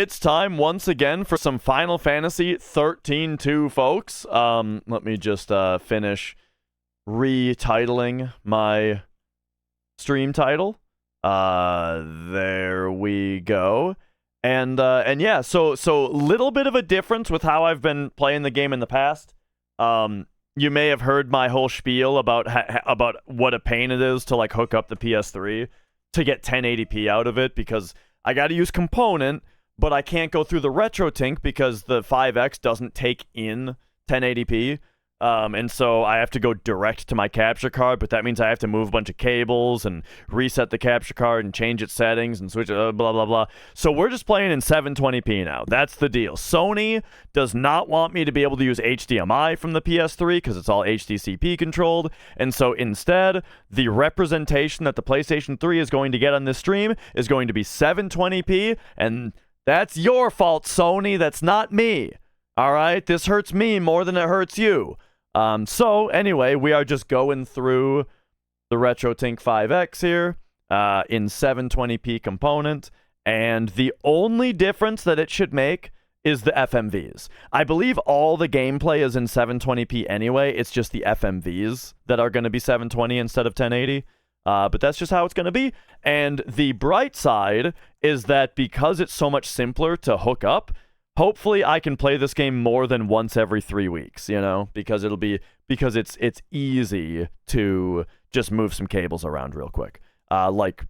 it's time once again for some Final Fantasy 13-2, folks. Let me just finish retitling my stream title. There we go. And yeah, so little bit of a difference with how I've been playing the game in the past. You may have heard my whole spiel about what a pain it is to like hook up the PS3 to get 1080p out of it, because I got to use component, but I can't go through the RetroTink because the 5X doesn't take in 1080p. And so I have to go direct to my capture card, but that means I have to move a bunch of cables and reset the capture card and change its settings and switch it, blah, blah, blah. So we're just playing in 720p now. That's the deal. Sony does not want me to be able to use HDMI from the PS3 because it's all HDCP controlled. And so instead, the representation that the PlayStation 3 is going to get on this stream is going to be 720p, and that's your fault, Sony. That's not me. All right? This hurts me more than it hurts you. So anyway, we are just going through the RetroTink 5X here in 720p component, and the only difference that it should make is the FMVs. I believe all the gameplay is in 720p anyway. It's just the FMVs that are going to be 720 instead of 1080. But that's just how it's going to be. And the bright side is that because it's so much simpler to hook up, hopefully I can play this game more than once every 3 weeks, you know, because it's easy to just move some cables around real quick. Like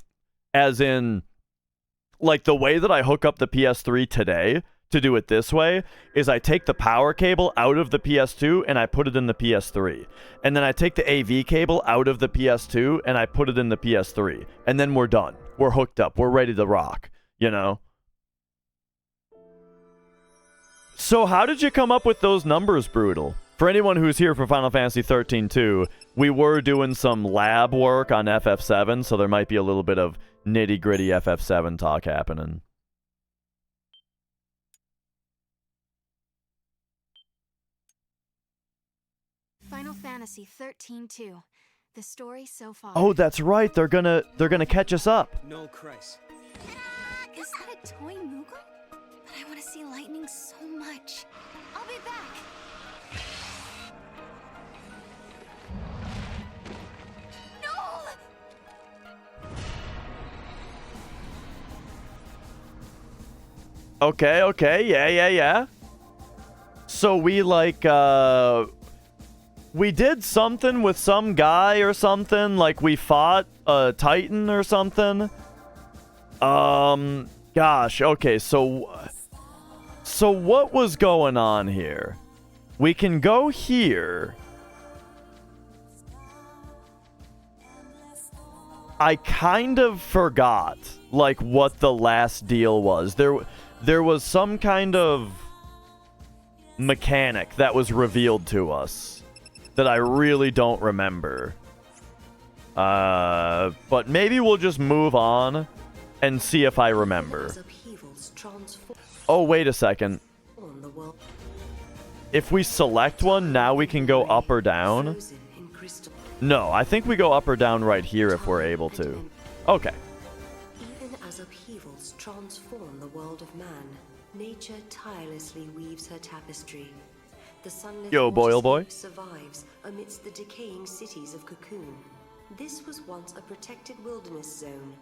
the way that I hook up the PS3 today to do it this way is I take the power cable out of the PS2 and I put it in the PS3. And then I take the AV cable out of the PS2 and I put it in the PS3. And then we're done. We're hooked up. We're ready to rock, you know? So how did you come up with those numbers, Brutal? For anyone who's here for Final Fantasy 13-2, we were doing some lab work on FF7, so there might be a little bit of nitty-gritty FF7 talk happening. Final Fantasy 13-2. The story so far. Oh, that's right. They're gonna catch us up. No Christ. Is that a toy Moogle? But I want to see lightning so much. I'll be back. No! Okay, yeah. So we we did something with some guy or something, like we fought a Titan or something. Gosh, okay, so what was going on here? We can go here. I kind of forgot, like, what the last deal was. There was some kind of mechanic that was revealed to us that I really don't remember. But maybe we'll just move on and see if I remember. Oh, wait a second. If we select one, now we can go up or down? No, I think we go up or down right here if we're able to. Okay. Even as upheavals transform the world of man, nature tirelessly weaves her tapestry. The sunlit Boyle boy survives amidst the decaying cities of Cocoon. This was once a protected wilderness zone,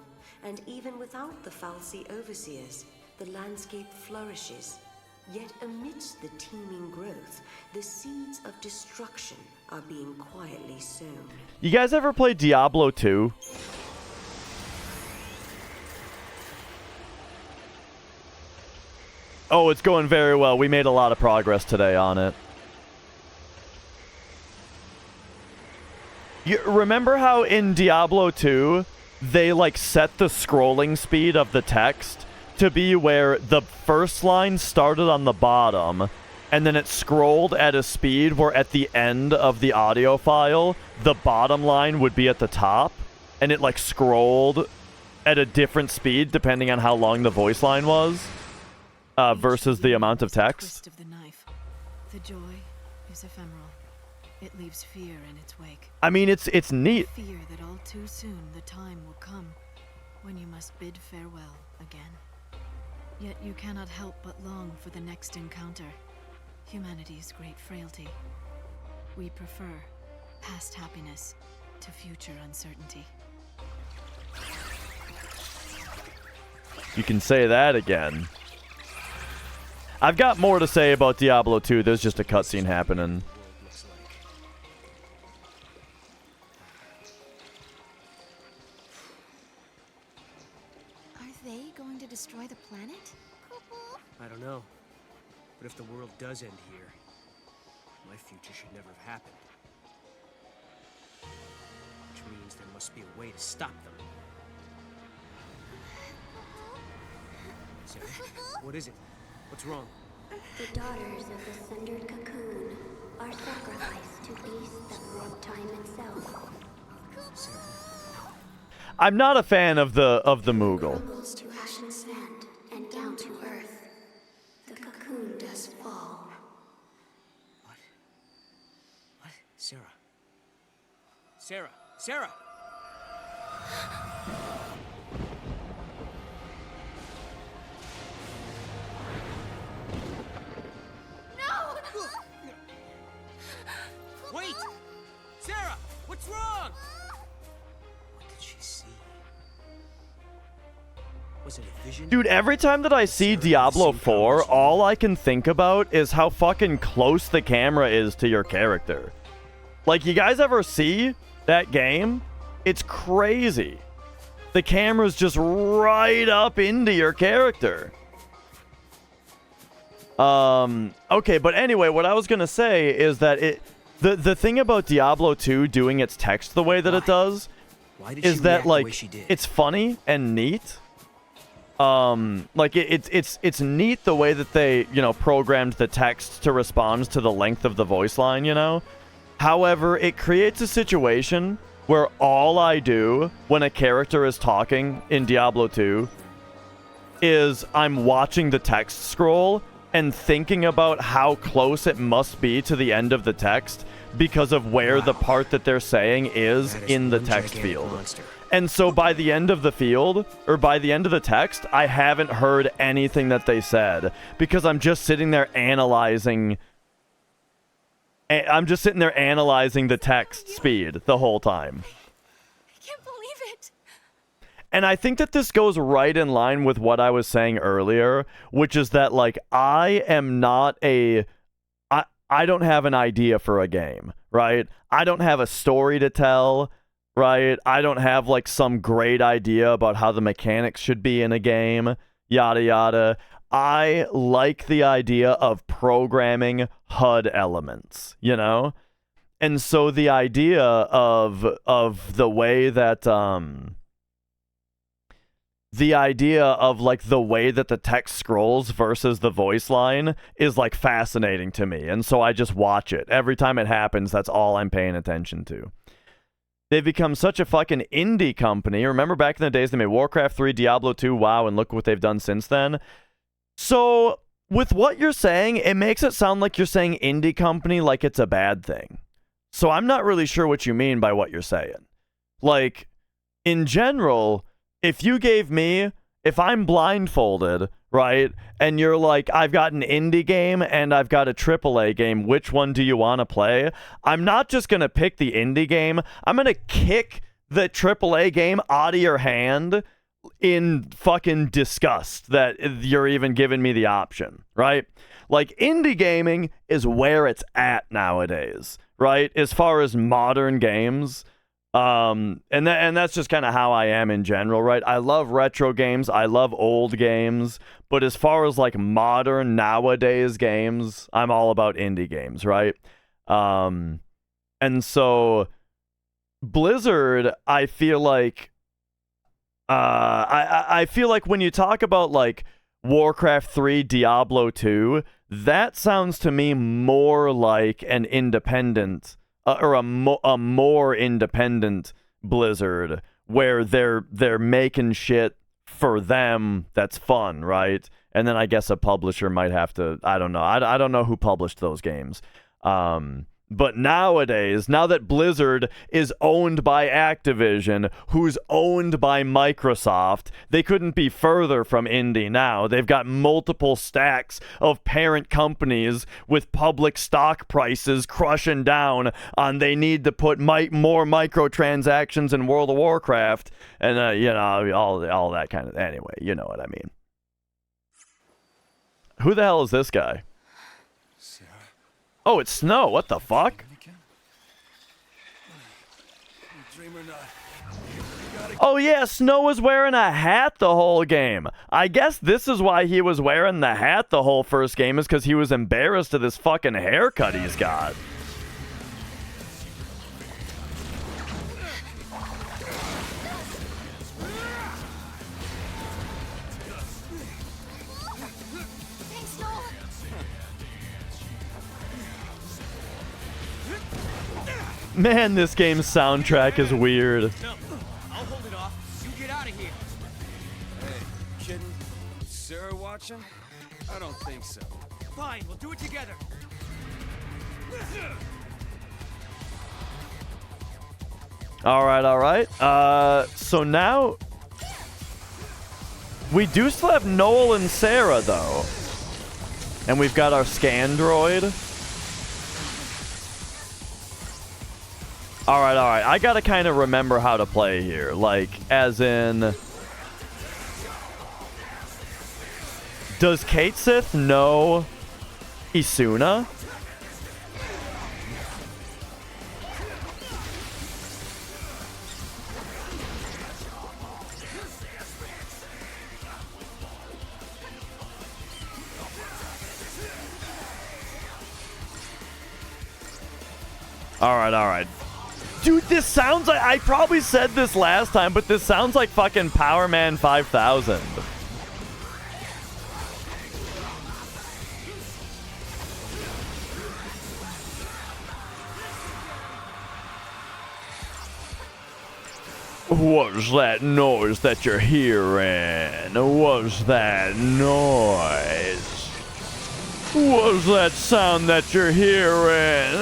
and even without the Falsi overseers, the landscape flourishes. Yet amidst the teeming growth, the seeds of destruction are being quietly sown. You guys ever play Diablo 2? Oh, it's going very well. We made a lot of progress today on it. You remember how in Diablo 2, they like set the scrolling speed of the text to be where the first line started on the bottom, and then it scrolled at a speed where at the end of the audio file, the bottom line would be at the top, and it like scrolled at a different speed depending on how long the voice line was, versus the amount of text. Of the knife. The joy is ephemeral. It leaves fear in its wake. I mean, it's neat. Fear that all too soon the time will come when you must bid farewell again. Yet you cannot help but long for the next encounter. Humanity's great frailty. We prefer past happiness to future uncertainty. You can say that again. I've got more to say about Diablo 2. There's just a cutscene happening. Are they going to destroy the planet? I don't know. But if the world does end here, my future should never have happened. Which means there must be a way to stop them. Sarah, what is it? What's wrong? The daughters of the sundered cocoon are sacrificed to beasts that warp time itself. Sarah, I'm not a fan of the Moogle. Crumbles to ash and sand and down to earth. The cocoon does fall. what? What? Sarah. Sarah! Sarah! No! Wait! Sarah! What's wrong? What did she see? Was it a vision? Dude, every time that I see Diablo 4, all I can think about is how fucking close the camera is to your character. Like, you guys ever see that game? It's crazy. The camera's just right up into your character. Okay, but anyway, what I was gonna say is that the thing about Diablo 2 doing its text the way that it does Why did is she that, react the like, way she did? it's funny and neat. Like, it's neat the way that they, you know, programmed the text to respond to the length of the voice line, you know? However, it creates a situation where all I do when a character is talking in Diablo 2 is I'm watching the text scroll and thinking about how close it must be to the end of the text because of where the part that they're saying is That is in the one text gigantic field. monster. And so by the end of the field, or by the end of the text, I haven't heard anything that they said because I'm just sitting there analyzing. I'm just sitting there analyzing the text speed the whole time. I can't believe it. And I think that this goes right in line with what I was saying earlier, which is that, like, I am not a... I don't have an idea for a game, right? I don't have a story to tell, right? I don't have, like, some great idea about how the mechanics should be in a game, yada yada. I like the idea of programming HUD elements, you know? And so the idea of the way that the idea of, like, the way that the text scrolls versus the voice line is, like, fascinating to me. And so I just watch it. Every time it happens, that's all I'm paying attention to. They've become such a fucking indie company. Remember back in the days they made Warcraft 3, Diablo 2, WoW, and look what they've done since then. So, with what you're saying, it makes it sound like you're saying indie company like it's a bad thing. So I'm not really sure what you mean by what you're saying. Like, in general, if I'm blindfolded, right, and you're like, I've got an indie game and I've got a AAA game, which one do you want to play? I'm not just going to pick the indie game. I'm going to kick the AAA game out of your hand in fucking disgust that you're even giving me the option, right? Like, indie gaming is where it's at nowadays, right? As far as modern games. And that's just kind of how I am in general, right? I love retro games. I love old games. But as far as, like, modern nowadays games, I'm all about indie games, right? And so Blizzard, I feel like I feel like when you talk about, like, Warcraft 3, Diablo 2, that sounds to me more like an independent or a more independent Blizzard where they're making shit for them that's fun, right? And then I guess a publisher might have to, I don't know. I don't know who published those games. But nowadays, now that Blizzard is owned by Activision, who's owned by Microsoft, they couldn't be further from indie now. They've got multiple stacks of parent companies with public stock prices crushing down on they need to put more microtransactions in World of Warcraft and, all that kind of... Anyway, you know what I mean. Who the hell is this guy? Oh, it's Snow. What the fuck? Oh yeah, Snow was wearing a hat the whole game. I guess this is why he was wearing the hat the whole first game, is because he was embarrassed of this fucking haircut he's got. Thanks, Noel. Man, this game's soundtrack is weird. No, I'll hold it off. You get out of here. Hey, kidding? Sarah watching? I don't think so. Fine, we'll do it together. All right. So now we do still have Noel and Sarah though, and we've got our scan droid. All right. I gotta kind of remember how to play here, like as in, does Kate Sith know Isuna? All right. Dude, this sounds like... I probably said this last time, but this sounds like fucking Power Man 5000. What's that noise that you're hearing? What's that noise? What's that sound that you're hearing?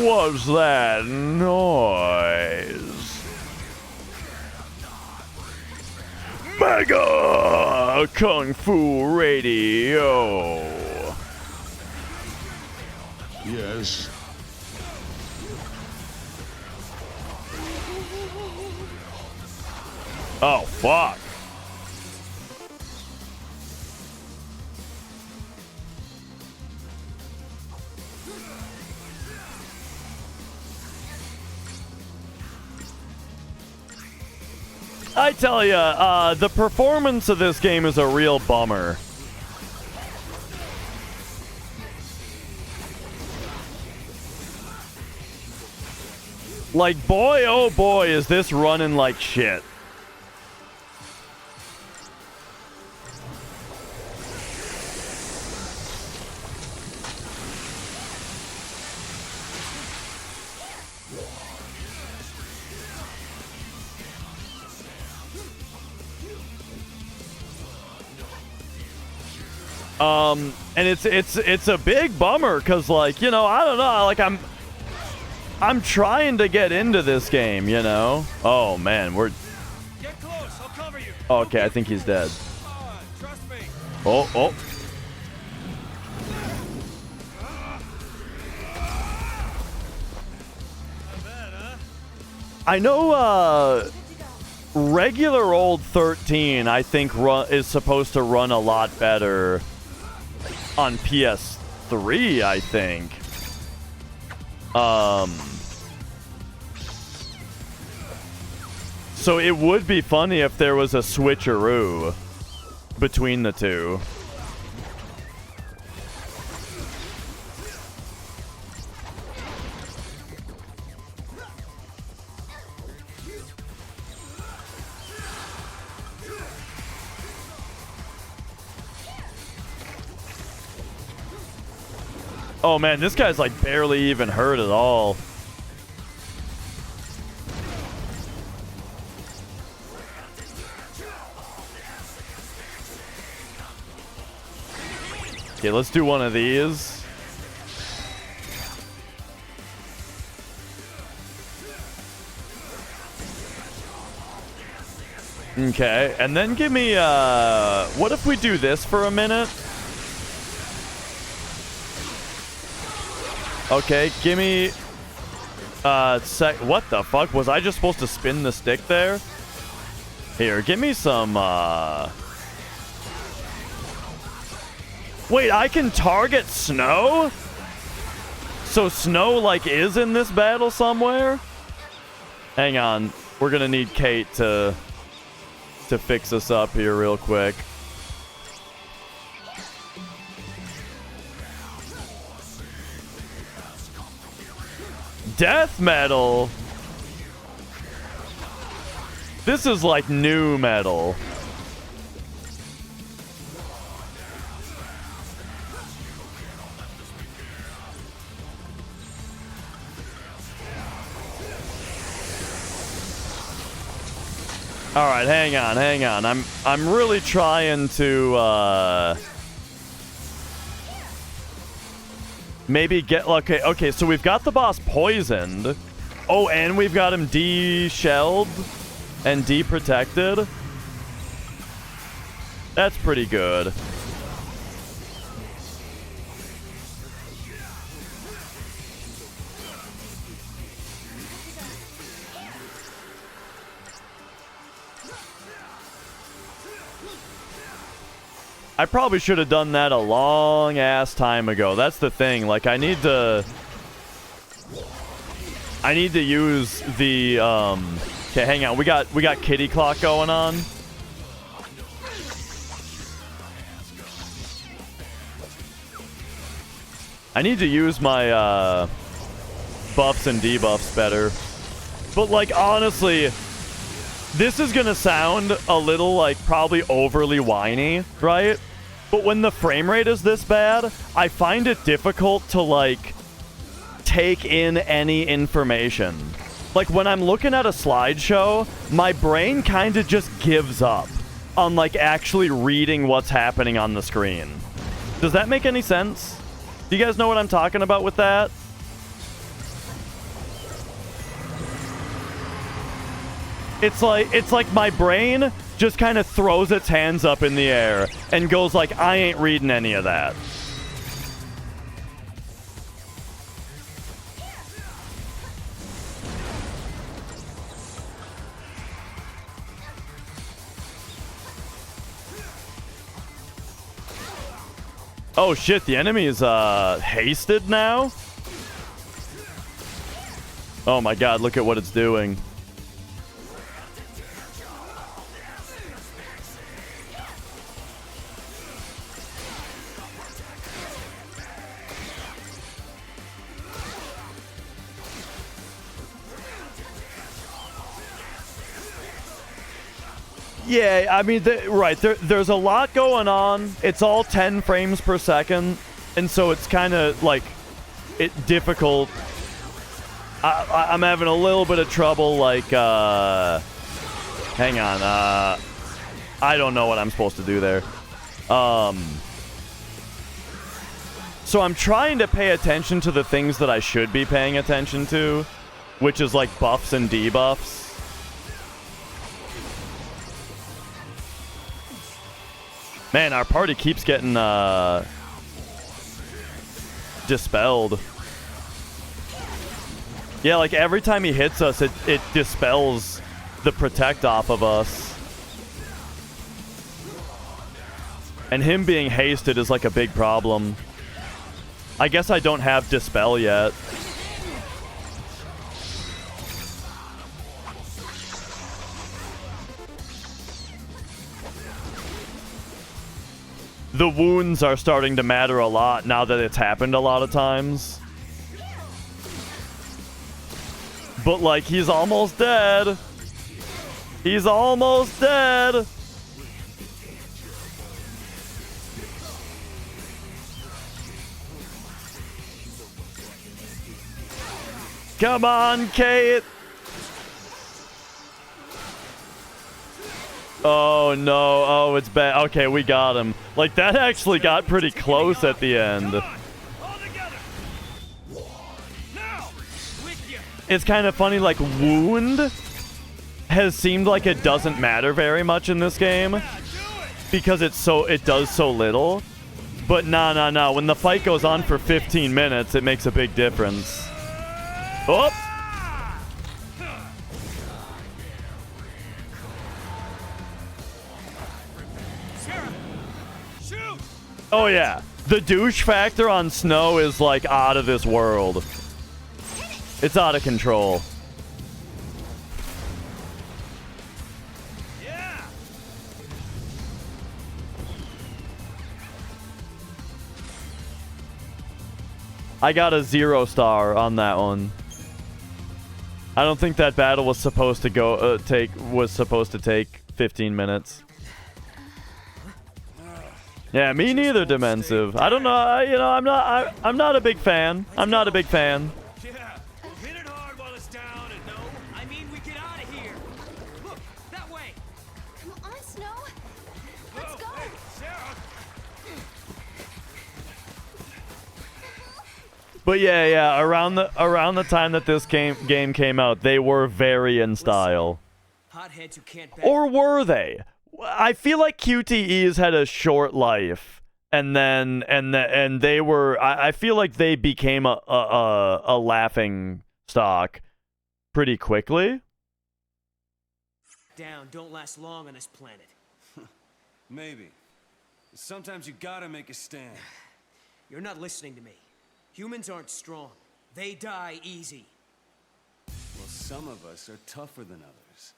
What's that noise? Mega Kung Fu Radio. Yes. Oh, fuck. I tell ya, the performance of this game is a real bummer. Like, boy, oh boy, is this running like shit. And it's a big bummer because, like, you know, I don't know, like I'm trying to get into this game, you know. Oh man, we're Get close, I'll cover you. okay. I think he's dead. Trust me. Oh. I know regular old 13 I think is supposed to run a lot better on PS3, I think. So it would be funny if there was a switcheroo between the two. Oh man, this guy's like barely even hurt at all. Okay, let's do one of these. Okay, and then give me, what if we do this for a minute? Okay, give me, what the fuck? Was I just supposed to spin the stick there? Here, give me some, Wait, I can target Snow? So Snow, like, is in this battle somewhere? Hang on. We're gonna need Kate to fix us up here real quick. Death metal? This is like new metal. All right, hang on. I'm really trying to maybe get okay, so we've got the boss poisoned. Oh, and we've got him de-shelled and de-protected. That's pretty good. I probably should have done that a long ass time ago. That's the thing. Like, I need to use the okay, hang on. We got kitty clock going on. I need to use my buffs and debuffs better. But like, honestly, this is gonna sound a little like probably overly whiny, right? But when the frame rate is this bad, I find it difficult to like take in any information. Like when I'm looking at a slideshow, my brain kind of just gives up on like actually reading what's happening on the screen. Does that make any sense? Do you guys know what I'm talking about with that? It's like my brain just kind of throws its hands up in the air and goes like, I ain't reading any of that. Oh shit, the enemy is hasted now? Oh my god, look at what it's doing. Yeah, I mean, right, there's a lot going on. It's all 10 frames per second, and so it's kind of, like, difficult. I'm having a little bit of trouble, like, hang on, I don't know what I'm supposed to do there. So I'm trying to pay attention to the things that I should be paying attention to, which is, like, buffs and debuffs. Man, our party keeps getting dispelled. Yeah, like every time he hits us, it dispels the protect off of us. And him being hasted is like a big problem. I guess I don't have dispel yet. The wounds are starting to matter a lot now that it's happened a lot of times. But, like, he's almost dead. He's almost dead. Come on, Kate. Oh no, oh it's bad. Okay, we got him. Like that actually got pretty close at the end. It's kind of funny, like wound has seemed like it doesn't matter very much in this game because it does so little. But no. When the fight goes on for 15 minutes, it makes a big difference. Oh! Oh yeah, the douche factor on Snow is like out of this world. It's out of control. Yeah. I got a 0 star on that one. I don't think that battle was supposed to take 15 minutes. Yeah, me neither, Dimensive. I don't know. I'm not a big fan. I'm not a big fan. Yeah. Hit it hard while it's down and no. I mean, we get out of here. Look, that way. Come on, Snow. Let's go. Hey, Sarah. But yeah. Around the time that this game came out, they were very in style. Hotheads who can't bet. Or were they? I feel like QTEs had a short life, and they were. I feel like they became a laughing stock pretty quickly. Down don't last long on this planet. Maybe. Sometimes you gotta make a stand. You're not listening to me. Humans aren't strong. They die easy. Well, some of us are tougher than others.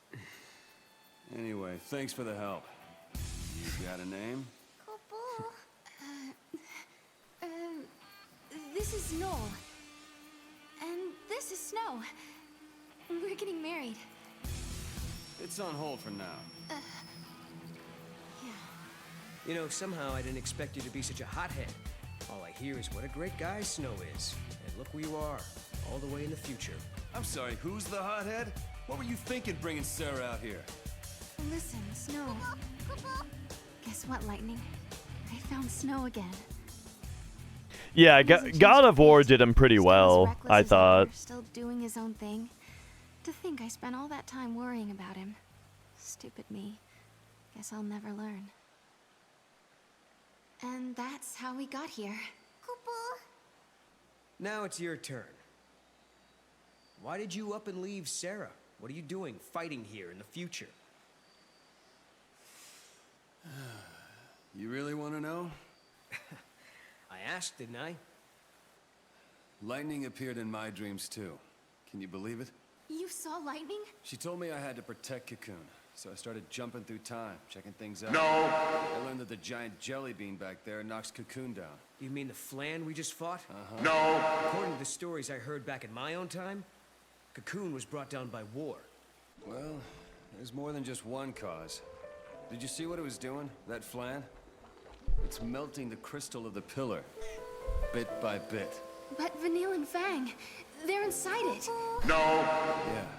Anyway, thanks for the help. You got a name? Couple. This is Noel. And this is Snow. We're getting married. It's on hold for now. Yeah. You know, somehow I didn't expect you to be such a hothead. All I hear is what a great guy Snow is. And look where you are, all the way in the future. I'm sorry, who's the hothead? What were you thinking bringing Sarah out here? Listen, Snow. Guess what, Lightning? I found Snow again. Yeah, God of War did him pretty well, I thought. Still doing his own thing. To think I spent all that time worrying about him. Stupid me. Guess I'll never learn. And that's how we got here. Now it's your turn. Why did you up and leave Sarah? What are you doing fighting here in the future? You really want to know? I asked, didn't I? Lightning appeared in my dreams too. Can you believe it? You saw lightning? She told me I had to protect Cocoon, so I started jumping through time, checking things out. No! I learned that the giant jelly bean back there knocks Cocoon down. You mean the flan we just fought? Uh-huh. No! According to the stories I heard back in my own time, Cocoon was brought down by war. Well, there's more than just one cause. Did you see what it was doing, that flan? It's melting the crystal of the pillar, bit by bit. But Vanille and Fang, they're inside it. No!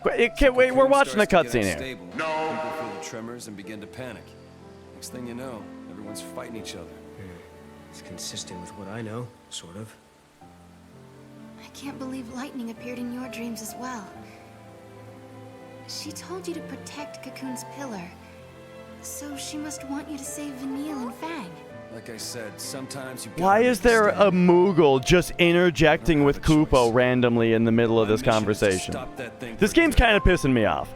Yeah. Wait, we're watching a Starts to cutscene get here. unstable. No. People feel the tremors and begin to panic. Next thing you know, everyone's fighting each other. It's consistent with what I know, sort of. I can't believe lightning appeared in your dreams as well. She told you to protect Cocoon's pillar. So she must want you to save Vanille and Fang. Like I said, sometimes you. Why is there a Moogle just interjecting with Koopo randomly in the middle of this conversation? This game's kind of pissing me off.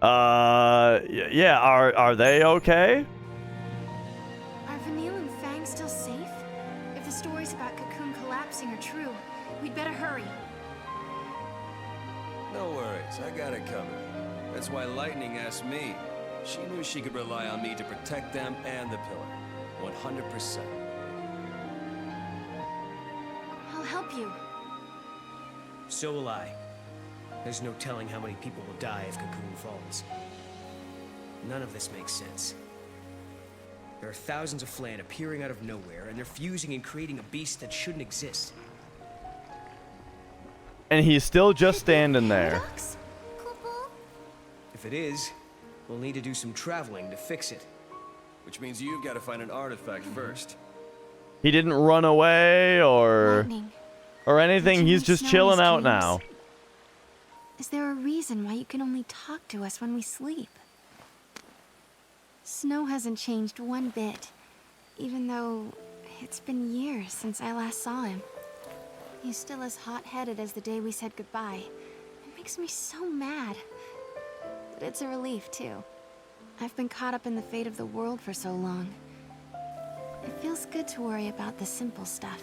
Yeah, are they okay? Are Vanille and Fang still safe? If the stories about Cocoon collapsing are true, we'd better hurry. No worries, I got it covered. That's why Lightning asked me. She knew she could rely on me to protect them and the pillar. 100%. I'll help you. So will I. There's no telling how many people will die if Cocoon falls. None of this makes sense. There are thousands of flan appearing out of nowhere, and they're fusing and creating a beast that shouldn't exist. And he's still just standing there. Paradox? Couple? If it is, we'll need to do some traveling to fix it. Which means you've got to find an artifact first. He didn't run away or... Lightning. or anything. He's just Snow chilling his out dreams? now. Is there a reason why you can only talk to us when we sleep? Snow hasn't changed one bit, even though it's been years since I last saw him. He's still as hot-headed as the day we said goodbye. It makes me so mad. But it's a relief, too. I've been caught up in the fate of the world for so long. It feels good to worry about the simple stuff.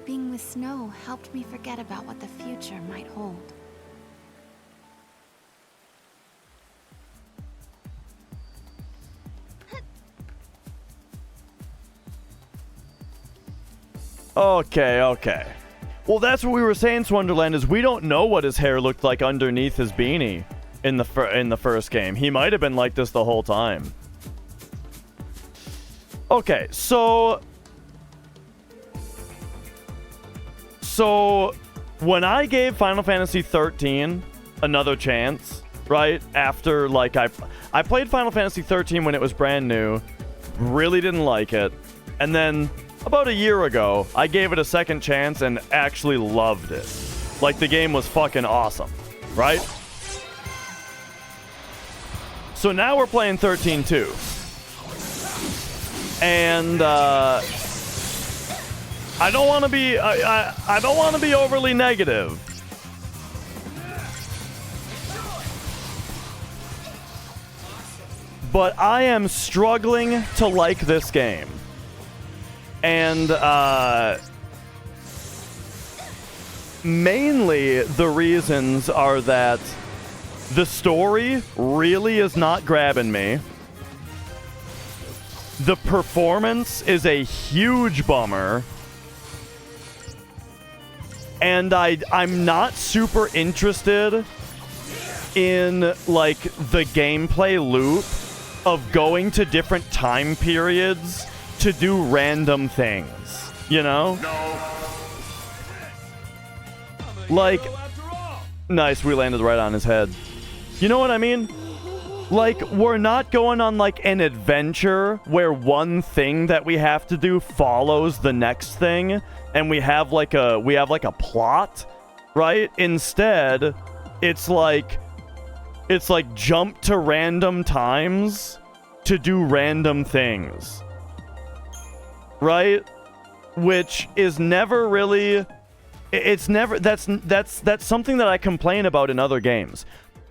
Being with Snow helped me forget about what the future might hold. Okay. Well, that's what we were saying, Swonderland, is we don't know what his hair looked like underneath his beanie in the first game. He might have been like this the whole time. Okay, so when I gave Final Fantasy 13 another chance, right? After, like, I played Final Fantasy 13 when it was brand new, really didn't like it, and then about a year ago, I gave it a second chance and actually loved it. Like, the game was fucking awesome, right? So now we're playing 13 too. And I don't want to be I don't want to be overly negative. But I am struggling to like this game. And mainly the reasons are that the story really is not grabbing me. The performance is a huge bummer. And I'm not super interested in, like, the gameplay loop of going to different time periods to do random things, you know? No. Like, nice, we landed right on his head. You know what I mean? Like, we're not going on, like, an adventure where one thing that we have to do follows the next thing, and we have like a plot, right? Instead, it's like jump to random times to do random things. Right? Which is never really, it's never, that's something that I complain about in other games.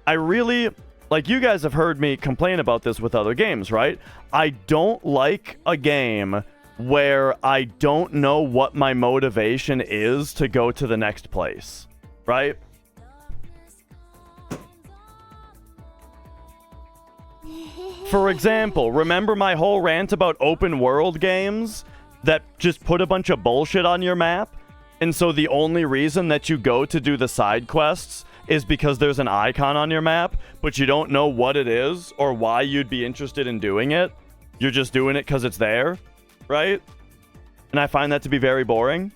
I really, like, you guys have heard me complain about this with other games, right? I don't like a game where I don't know what my motivation is to go to the next place, right? For example, remember my whole rant about open world games that just put a bunch of bullshit on your map? And so the only reason that you go to do the side quests is because there's an icon on your map, but you don't know what it is or why you'd be interested in doing it. You're just doing it because it's there, right? And I find that to be very boring.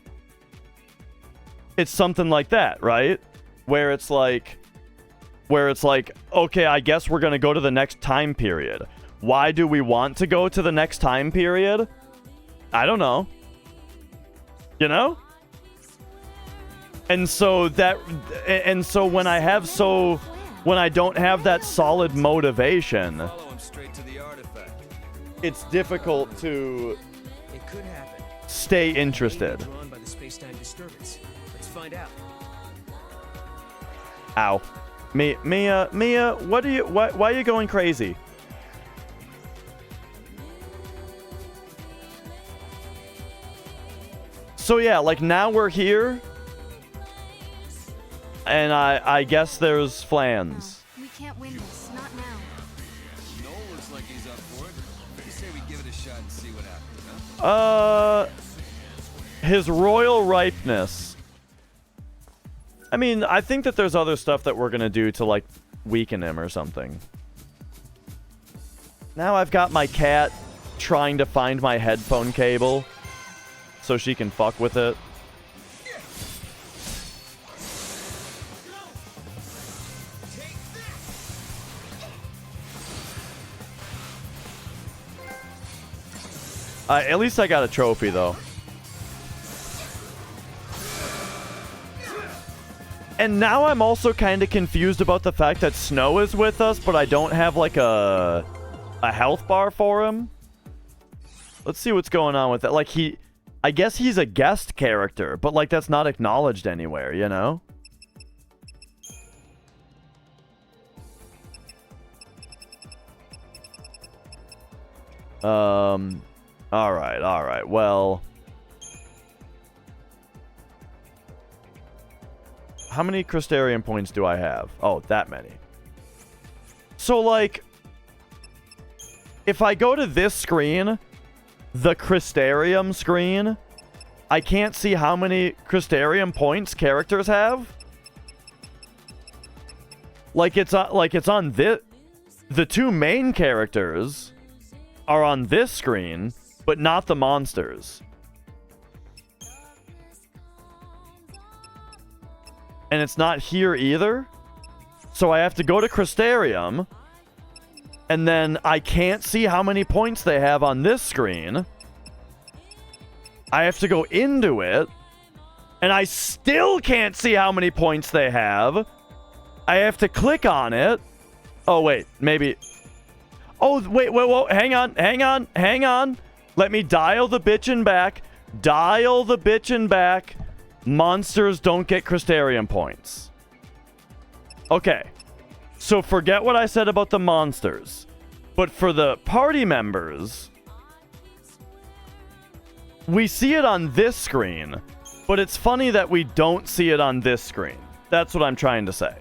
It's something like that, right? Where it's like, okay, I guess we're going to go to the next time period. Why do we want to go to the next time period? I don't know. You know? And so when I don't have that solid motivation, it's difficult to stay interested. Drawn by the space-time disturbance. Let's find out. Ow. Mia, why are you going crazy? So yeah, like, now we're here, and I guess there's flans. We can't win this, not now. Noel looks like he's up for it. You say we give it a shot and see what happens, huh? His royal ripeness. I mean, I think that there's other stuff that we're gonna do to, like, weaken him or something. Now I've got my cat trying to find my headphone cable so she can fuck with it. At least I got a trophy, though. And now I'm also kind of confused about the fact that Snow is with us, but I don't have like a health bar for him. Let's see what's going on with that. Like I guess he's a guest character, but like that's not acknowledged anywhere, you know? All right. Well, how many Crystarium points do I have? Oh, that many. So, like, if I go to this screen, the Crystarium screen, I can't see how many Crystarium points characters have. Like, it's on this. The two main characters are on this screen, but not the monsters. And it's not here either. So I have to go to Crystarium, and then I can't see how many points they have on this screen. I have to go into it, and I still can't see how many points they have. I have to click on it. Oh, wait, maybe... Oh, wait, hang on. Let me dial the bitchin' back. Monsters don't get Crystarium points. Okay. So forget what I said about the monsters. But for the party members, we see it on this screen, but it's funny that we don't see it on this screen. That's what I'm trying to say.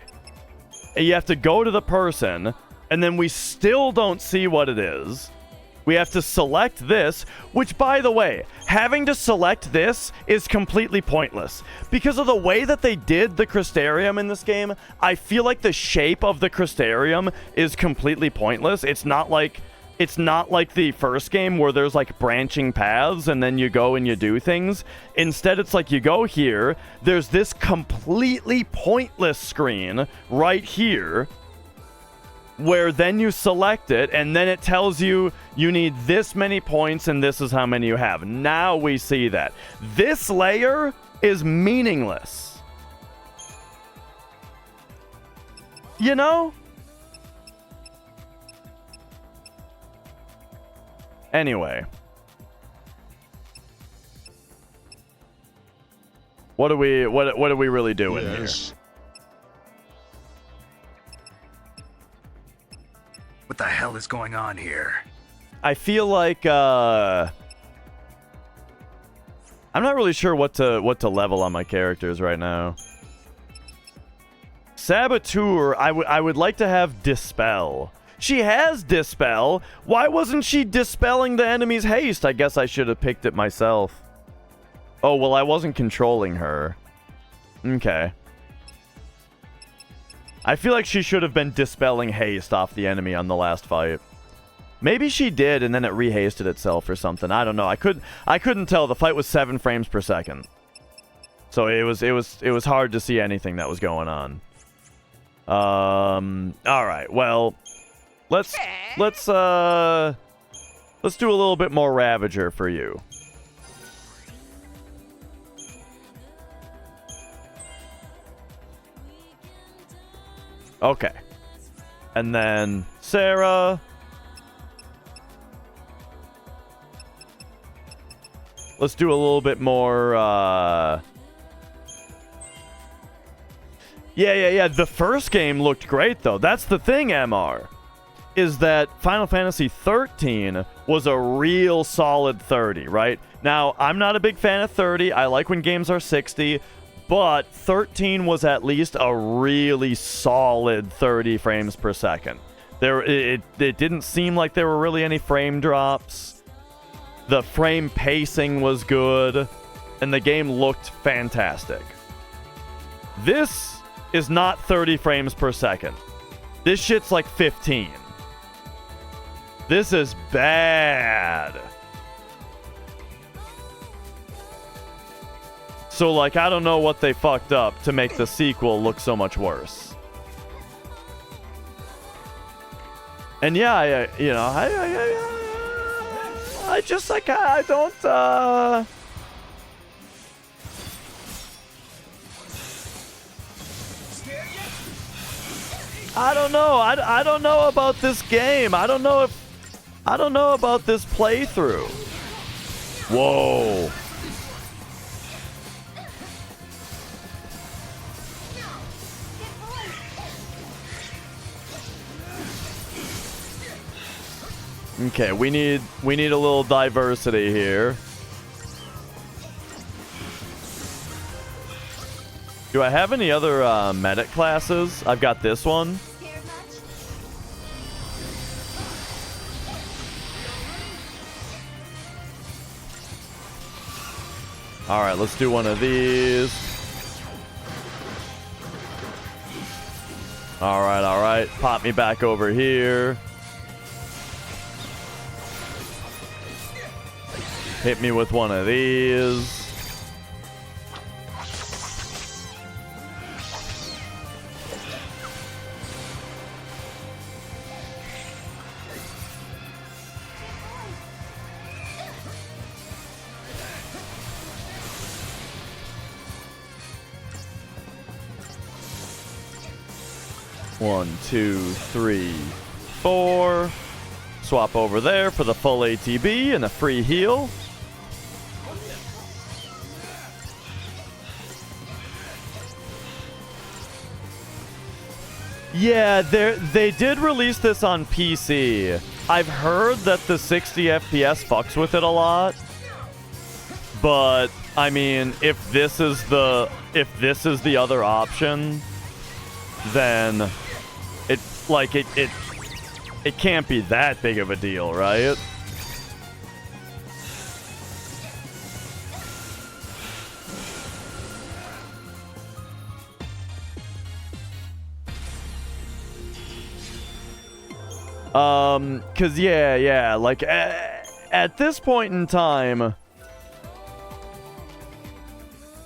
You have to go to the person, and then we still don't see what it is. We have to select this, which, by the way, having to select this is completely pointless. Because of the way that they did the Crystarium in this game, I feel like the shape of the Crystarium is completely pointless. It's not like the first game where there's like branching paths and then you go and you do things. Instead, it's like you go here, there's this completely pointless screen right here, where then you select it, and then it tells you you need this many points, and this is how many you have. Now we see that. This layer is meaningless. You know? Anyway. What are we really doing here? What the hell is going on here? I feel like I'm not really sure what to level on my characters right now. Saboteur, I would like to have Dispel. She has Dispel. Why wasn't she dispelling the enemy's haste? I guess I should have picked it myself. Oh, well, I wasn't controlling her. Okay. I feel like she should have been dispelling haste off the enemy on the last fight. Maybe she did, and then it rehasted itself or something. I don't know. I couldn't tell. The fight was 7 frames per second, so it was hard to see anything that was going on. All right. Well, let's do a little bit more Ravager for you. Okay. And then Sarah. Let's do a little bit more, Yeah. The first game looked great, though. That's the thing, MR. Is that Final Fantasy 13 was a real solid 30, right? Now, I'm not a big fan of 30. I like when games are 60. But 13 was at least a really solid 30 frames per second. It didn't seem like there were really any frame drops. The frame pacing was good, and the game looked fantastic. This is not 30 frames per second. This shit's like 15. This is bad. So, like, I don't know what they fucked up to make the sequel look so much worse. And yeah, I just, like, I don't, I don't know. I don't know about this game. I don't know about this playthrough. Whoa. Okay, we need a little diversity here. Do I have any other medic classes? I've got this one. All right, let's do one of these. All right. Pop me back over here. Hit me with one of these. One, two, three, four. Swap over there for the full ATB and a free heal. Yeah, they did release this on PC. I've heard that the 60 FPS fucks with it a lot. But I mean, if this is the other option, then it can't be that big of a deal, right? Cause yeah, like at this point in time,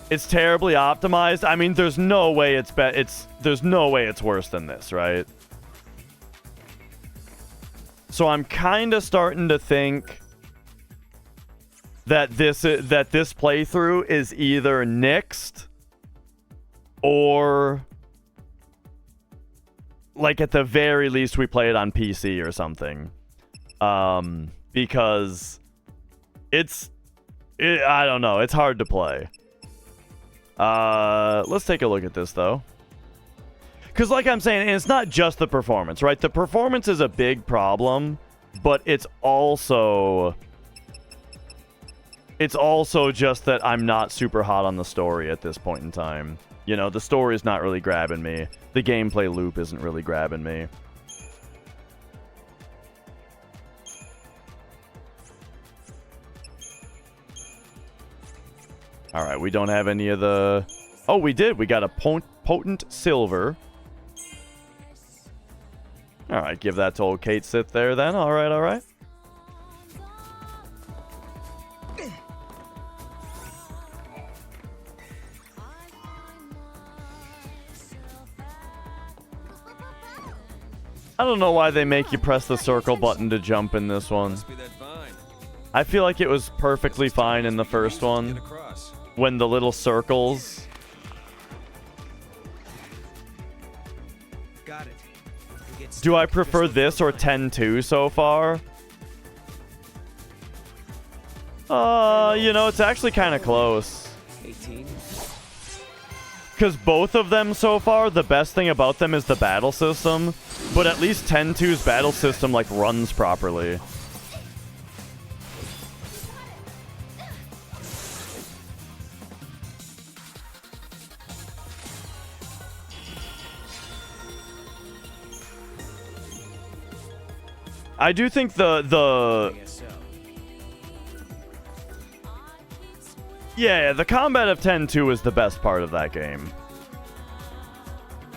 it's terribly optimized. I mean, there's no way there's no way it's worse than this, right? So I'm kind of starting to think that this playthrough is either nixed or, like, at the very least we play it on PC or something. Because I don't know, it's hard to play. Let's take a look at this though. Because like I'm saying, and it's not just the performance, right? The performance is a big problem, but it's also just that I'm not super hot on the story at this point in time. You know, the story's not really grabbing me. The gameplay loop isn't really grabbing me. Alright, we don't have any of the... Oh, we did! We got a potent silver. Alright, give that to old Kate Sith there then. Alright. I don't know why they make you press the circle button to jump in this one. I feel like it was perfectly fine in the first one. When the little circles... Got it. Do I prefer this or 10-2 so far? You know, it's actually kind of close. 18. Because both of them so far, the best thing about them is the battle system. But at least 10-2's battle system, like, runs properly. I do think the combat of 10-2 is the best part of that game.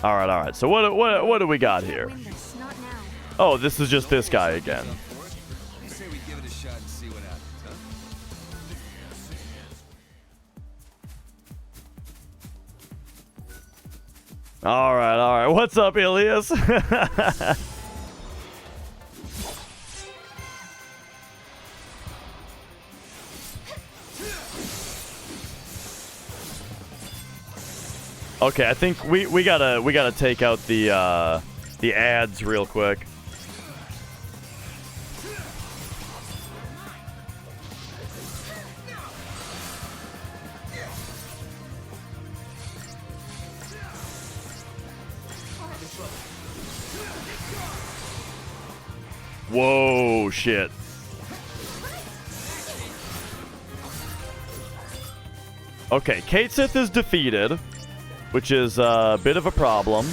All right. So what do we got here? Oh, this is just this guy again. I say we give it a shot and see what happens, huh? All right. What's up, Ilias? Okay, I think we gotta take out the the ads real quick. Whoa, shit. Okay, Kate Sith is defeated, which is a bit of a problem.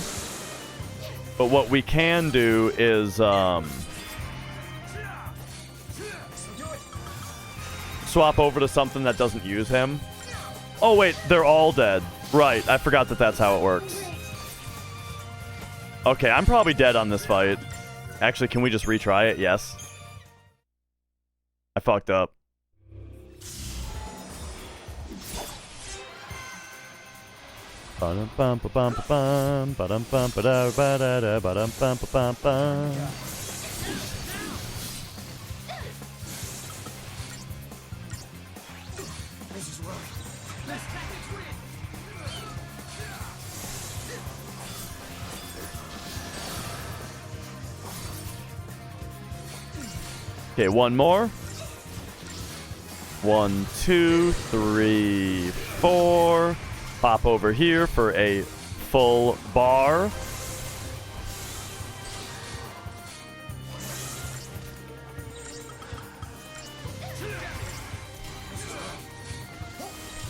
But what we can do is swap over to something that doesn't use him. Oh wait, they're all dead. Right, I forgot that that's how it works. Okay, I'm probably dead on this fight. Actually, can we just retry it? Yes. I fucked up. Okay, one more. 1, 2, 3, 4. Pop over here for a full bar.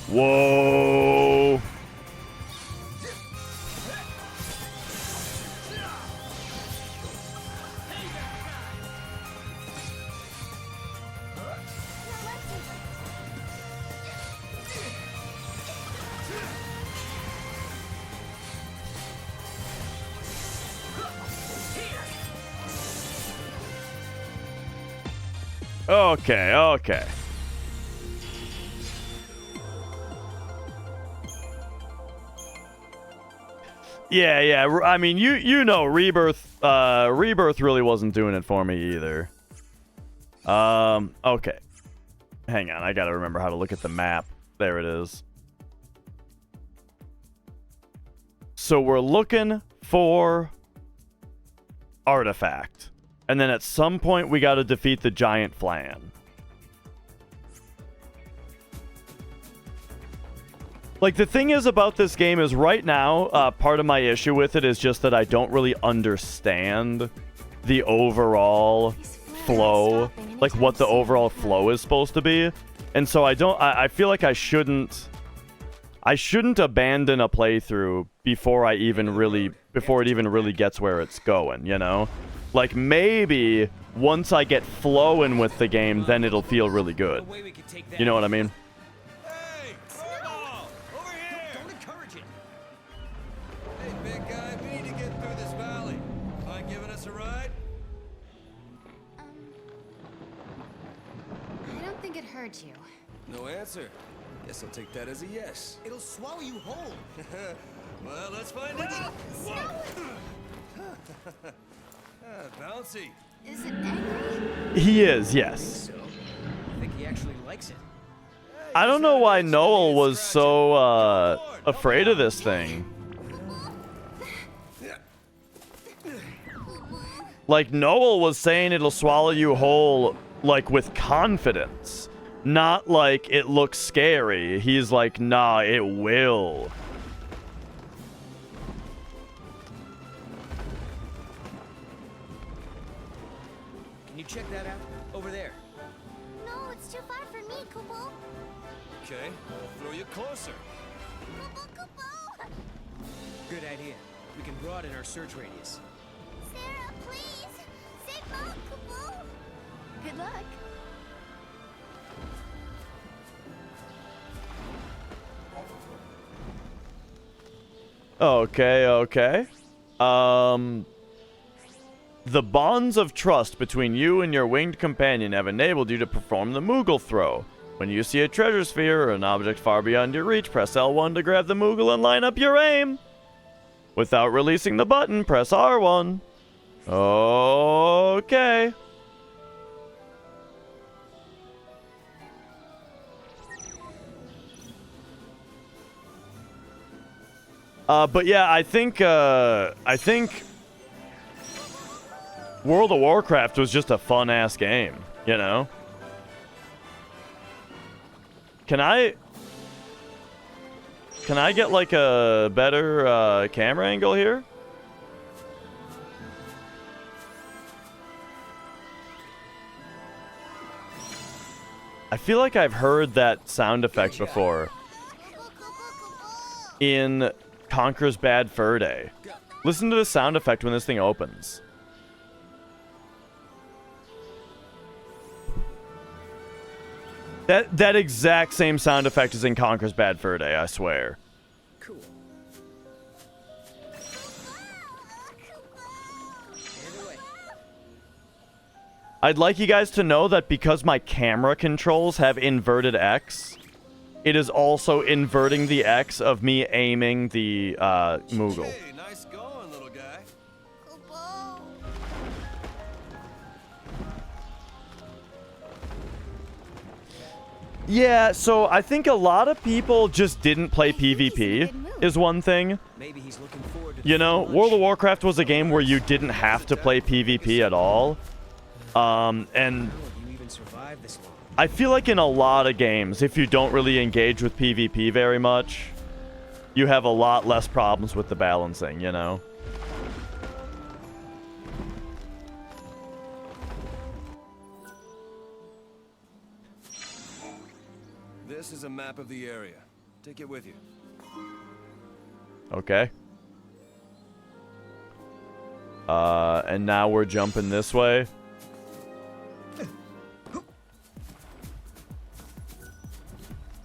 Whoa. Okay, okay. Yeah. I mean, you know, Rebirth really wasn't doing it for me either. Okay. Hang on, I gotta remember how to look at the map. There it is. So we're looking for artifact. And then at some point, we got to defeat the giant flan. Like, the thing is about this game is right now, part of my issue with it is just that I don't really understand the overall flow. Like, what the overall flow is supposed to be. And so I feel like I shouldn't abandon a playthrough before it even really gets where it's going, you know? Like, maybe once I get flowing with the game, then it'll feel really good. You know what I mean? Hey! Snowball! Over here! Don't encourage it! Hey, big guy, we need to get through this valley. Mind giving us a ride? I don't think it hurt you. No answer. Guess I'll take that as a yes. It'll swallow you whole. Well, let's find out! Bouncy. Is it angry? He is, yes. So, I think he actually likes it. I don't know why Noel was so afraid of this thing. Like, Noel was saying it'll swallow you whole, like, with confidence. Not like it looks scary. He's like, nah, it will. Can you check that out? Over there. No, it's too far for me, Kupo. Okay, I'll throw you closer. Kupo! Good idea. We can broaden our search radius. Sarah, please! Save Mount, Kupo! Good luck. Okay. The bonds of trust between you and your winged companion have enabled you to perform the Moogle throw. When you see a treasure sphere or an object far beyond your reach, press L1 to grab the Moogle and line up your aim. Without releasing the button, press R1. Okay. But yeah, I think World of Warcraft was just a fun-ass game, you know? Can I get, like, a better camera angle here? I feel like I've heard that sound effect before in Conker's Bad Fur Day. Listen to the sound effect when this thing opens. That exact same sound effect is in Conker's Bad Fur Day, I swear. Cool. I'd like you guys to know that because my camera controls have inverted X, it is also inverting the X of me aiming the Moogle. Hey, nice going, little guy. Yeah, so I think a lot of people just didn't play PvP is one thing. Maybe he's looking forward to You know, World of Warcraft was a game where you didn't have to play PvP at all. And you even survive this long. I feel like in a lot of games, if you don't really engage with PvP very much, you have a lot less problems with the balancing, you know? This is a map of the area. Take it with you. Okay. And now we're jumping this way.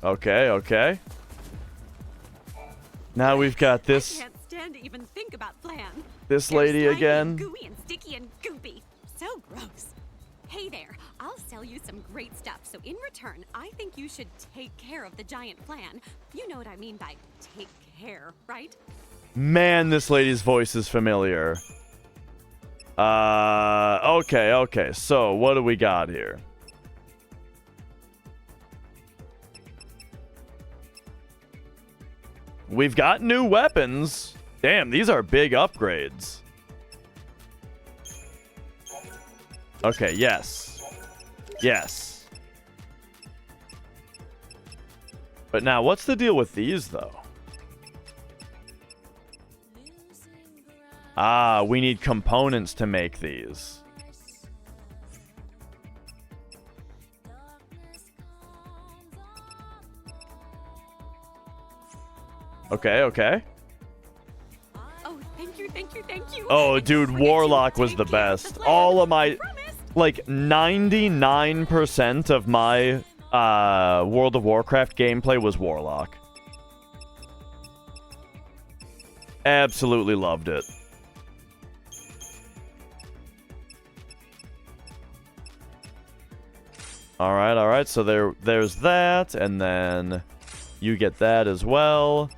Okay, okay. Now we've got I this can't stand to even think about Flan. this They're lady slimy again. And gooey and sticky and goopy. So gross. Hey there, I'll sell you some great stuff. So in return, I think you should take care of the giant Flan. You know what I mean by take care, right? Man, this lady's voice is familiar. Okay, okay. So, what do we got here? We've got new weapons. Damn, these are big upgrades. Okay, yes. Yes. But now, what's the deal with these, though? Ah, we need components to make these. Okay, okay. Oh, thank you, thank you, thank you. Oh, I dude, forget to Warlock was take the care of best. Flan. All of I my, promise. like, 99% of my World of Warcraft gameplay was Warlock. Absolutely loved it. All right. So there's that, and then you get that as well.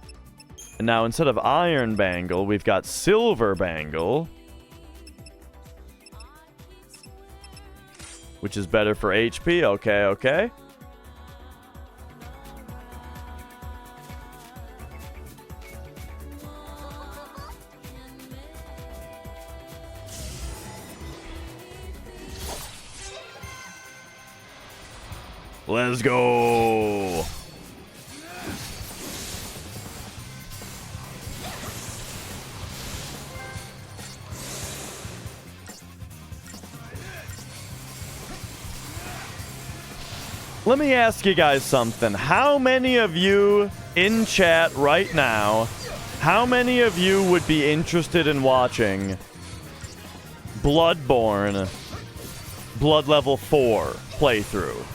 And now instead of Iron Bangle, we've got Silver Bangle, which is better for HP. Okay, okay. Let's go. Let me ask you guys something. How many of you in chat right now, how many of you would be interested in watching Bloodborne Blood Level 4 playthrough?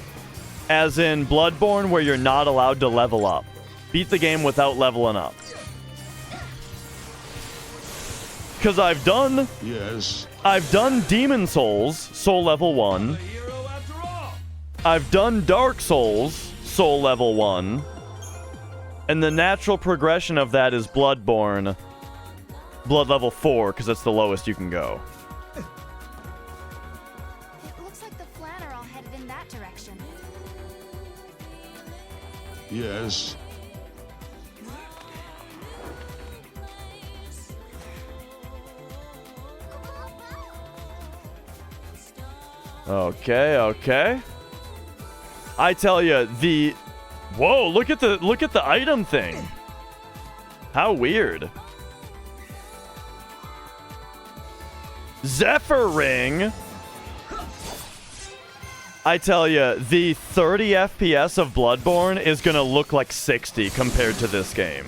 As in Bloodborne, where you're not allowed to level up. Beat the game without leveling up. Because I've done Demon Souls, Soul Level 1. I've done Dark Souls, Soul Level 1. And the natural progression of that is Bloodborne, Blood Level 4, because that's the lowest you can go. It looks like the Flan are all headed in that direction. Yes. Okay, okay. I tell you, the... Whoa, look at the item thing. How weird. Zephyr Ring. I tell you, the 30 FPS of Bloodborne is gonna look like 60 compared to this game.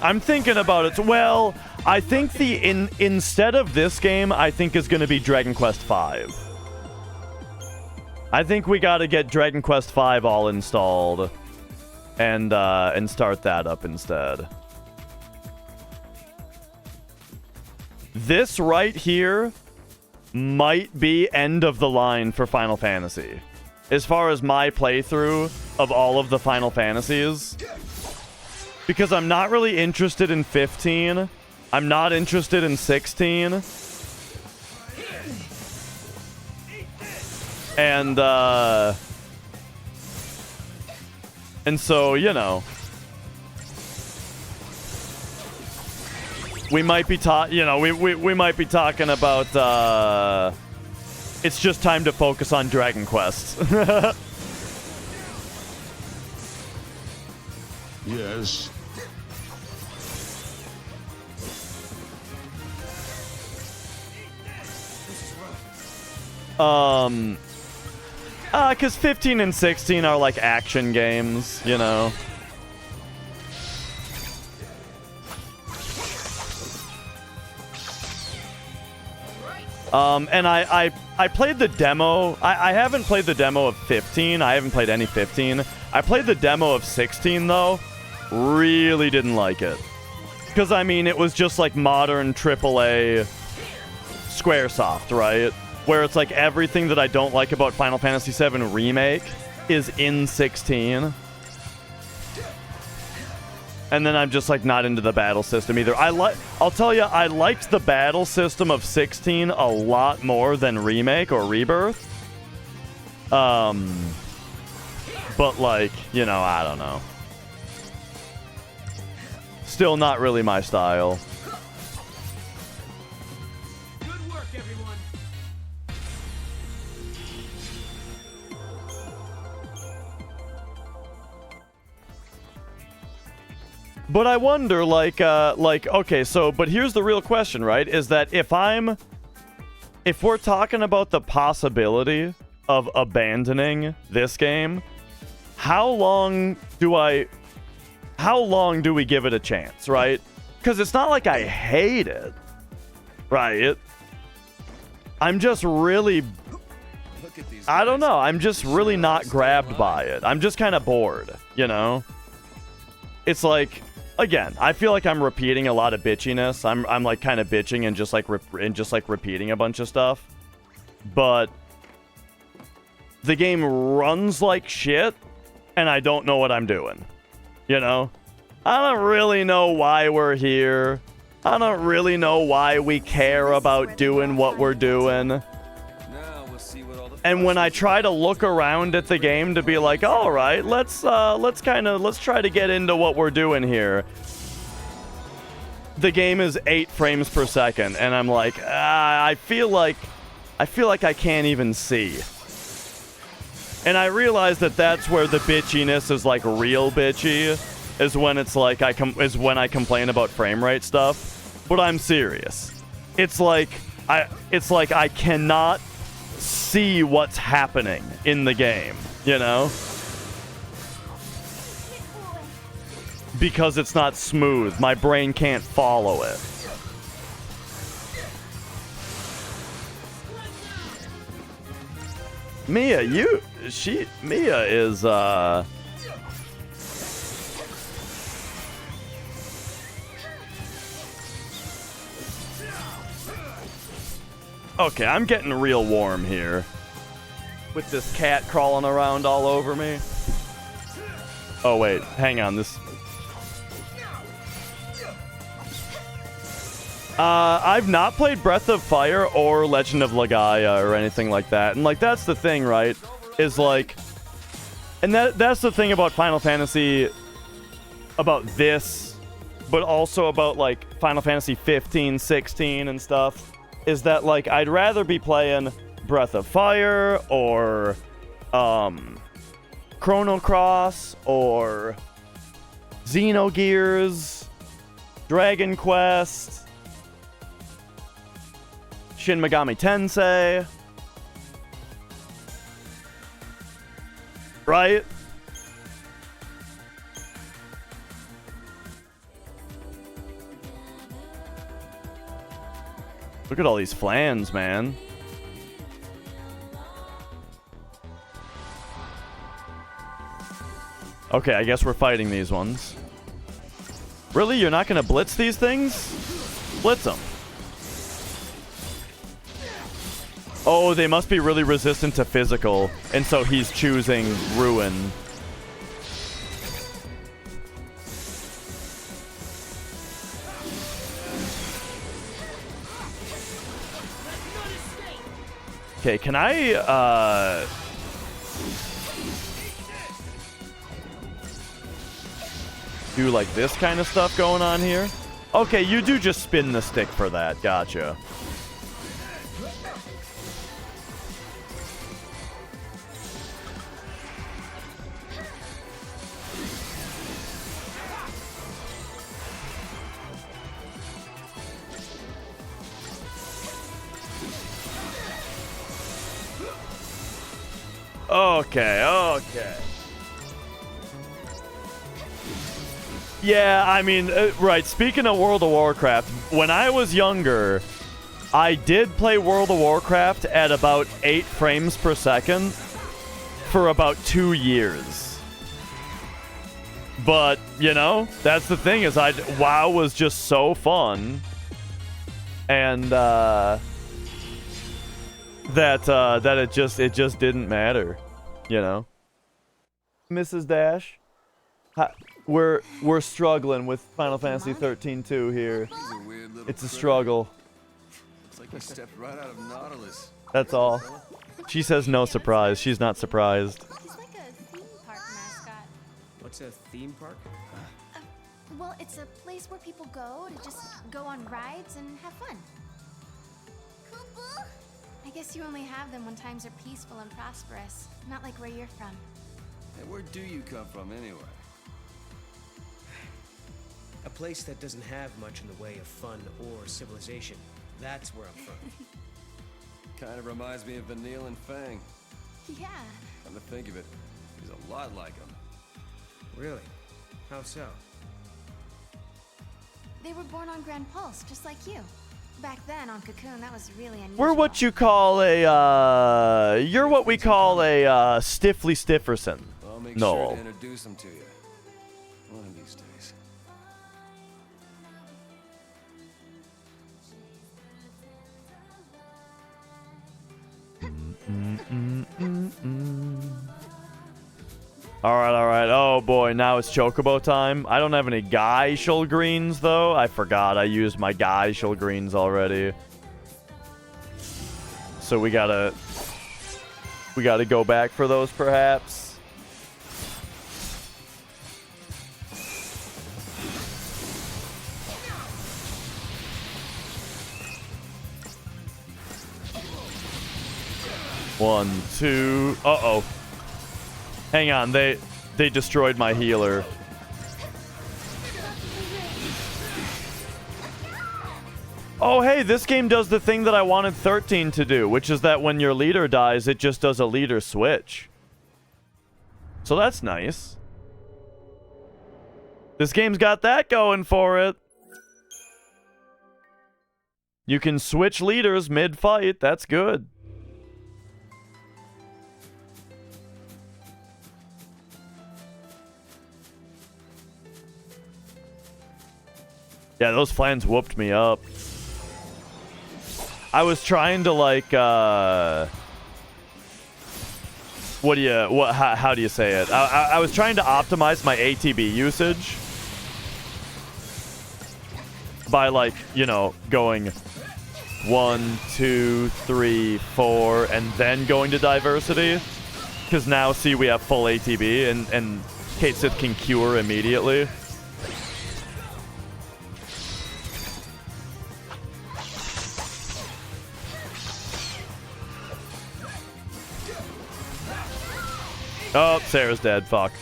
I'm thinking about it. Well, I think instead of this game, I think is going to be Dragon Quest V. I think we got to get Dragon Quest V all installed and start that up instead. This right here might be end of the line for Final Fantasy. As far as my playthrough of all of the Final Fantasies. Because I'm not really interested in 15. I'm not interested in 16. And so, you know. We might be we might be talking about it's just time to focus on Dragon Quest. Yes. Because 15 and 16 are like action games, you know. And I played the demo. I haven't played the demo of 15. I haven't played any 15. I played the demo of 16, though. Really didn't like it. Because, I mean, it was just like modern AAA Squaresoft, right? Where it's like everything that I don't like about Final Fantasy VII Remake is in 16. And then I'm just like not into the battle system either. I'll tell you, I liked the battle system of 16 a lot more than Remake or Rebirth. But like, you know, I don't know. Still not really my style. Good work, everyone. But I wonder, like, okay, so, but here's the real question, right? Is that if we're talking about the possibility of abandoning this game, how long do we give it a chance, right? Because it's not like I hate it, right? I'm just really, I don't know, I'm just really not grabbed by it. I'm just kind of bored, you know? It's like, again, I feel like I'm repeating a lot of bitchiness. I'm like kind of bitching and just like repeating a bunch of stuff. But the game runs like shit, and I don't know what I'm doing. You know? I don't really know why we're here. I don't really know why we care about doing what we're doing. And when I try to look around at the game to be like, all right, let's try to get into what we're doing here. The game is 8 frames per second, and I'm like, I feel like I can't even see. And I realize that that's where the bitchiness is like real bitchy, is when it's like when I complain about frame rate stuff. But I'm serious. It's like I cannot see what's happening in the game, you know? Because it's not smooth. My brain can't follow it. Mia is, okay, I'm getting real warm here. With this cat crawling around all over me. Oh, wait. Hang on. I've not played Breath of Fire or Legend of Legaia or anything like that. And, like, that's the thing, right? Is, like, And that's the thing about Final Fantasy, about this, but also about like Final Fantasy 15, 16 and stuff, is that like I'd rather be playing Breath of Fire or Chrono Cross or Xenogears, Dragon Quest, Shin Megami Tensei, right? Look at all these flans, man. Okay, I guess we're fighting these ones. Really? You're not gonna blitz these things? Blitz them. Oh, they must be really resistant to physical, and so he's choosing Ruin. Okay, can I, do like this kind of stuff going on here? Okay, you do just spin the stick for that. Gotcha. Okay. Yeah, I mean, right, speaking of World of Warcraft, when I was younger, I did play World of Warcraft at about 8 frames per second for about 2 years. But, you know, that's the thing is WoW was just so fun. And, that it just didn't matter, you know. Mrs. Dash, we're struggling with Final Fantasy 13 too here. It's a struggle. Looks like I stepped right out of Nautilus. That's all. She says no surprise. She's not surprised. He's like a theme park mascot. What's a theme park? Well, it's a place where people go to just go on rides and have fun. I guess you only have them when times are peaceful and prosperous, not like where you're from. Hey, where do you come from anyway? A place that doesn't have much in the way of fun or civilization. That's where I'm from. Kind of reminds me of Vanille and Fang. Yeah. Come to think of it, he's a lot like him. Really? How so? They were born on Grand Pulse, just like you. Back then on Cocoon, that was really unusual. We're what you call a, you're what we call a, stiffly stifferson. I'll make No. sure to introduce him to you. One of these days. Alright. Oh boy, now it's Chocobo time. I don't have any Geishel greens though. I forgot I used my Geishel greens already. So we gotta go back for those perhaps. One, two. Uh-oh. Hang on, they destroyed my healer. Oh, hey, this game does the thing that I wanted 13 to do, which is that when your leader dies, it just does a leader switch. So that's nice. This game's got that going for it. You can switch leaders mid-fight. That's good. Yeah, those flans whooped me up. I was trying to like, how do you say it? I was trying to optimize my ATB usage by like, you know, going 1, 2, 3, 4, and then going to diversity. Because now, see, we have full ATB, and Kate Sith can cure immediately. Oh, Sarah's dead. Fuck.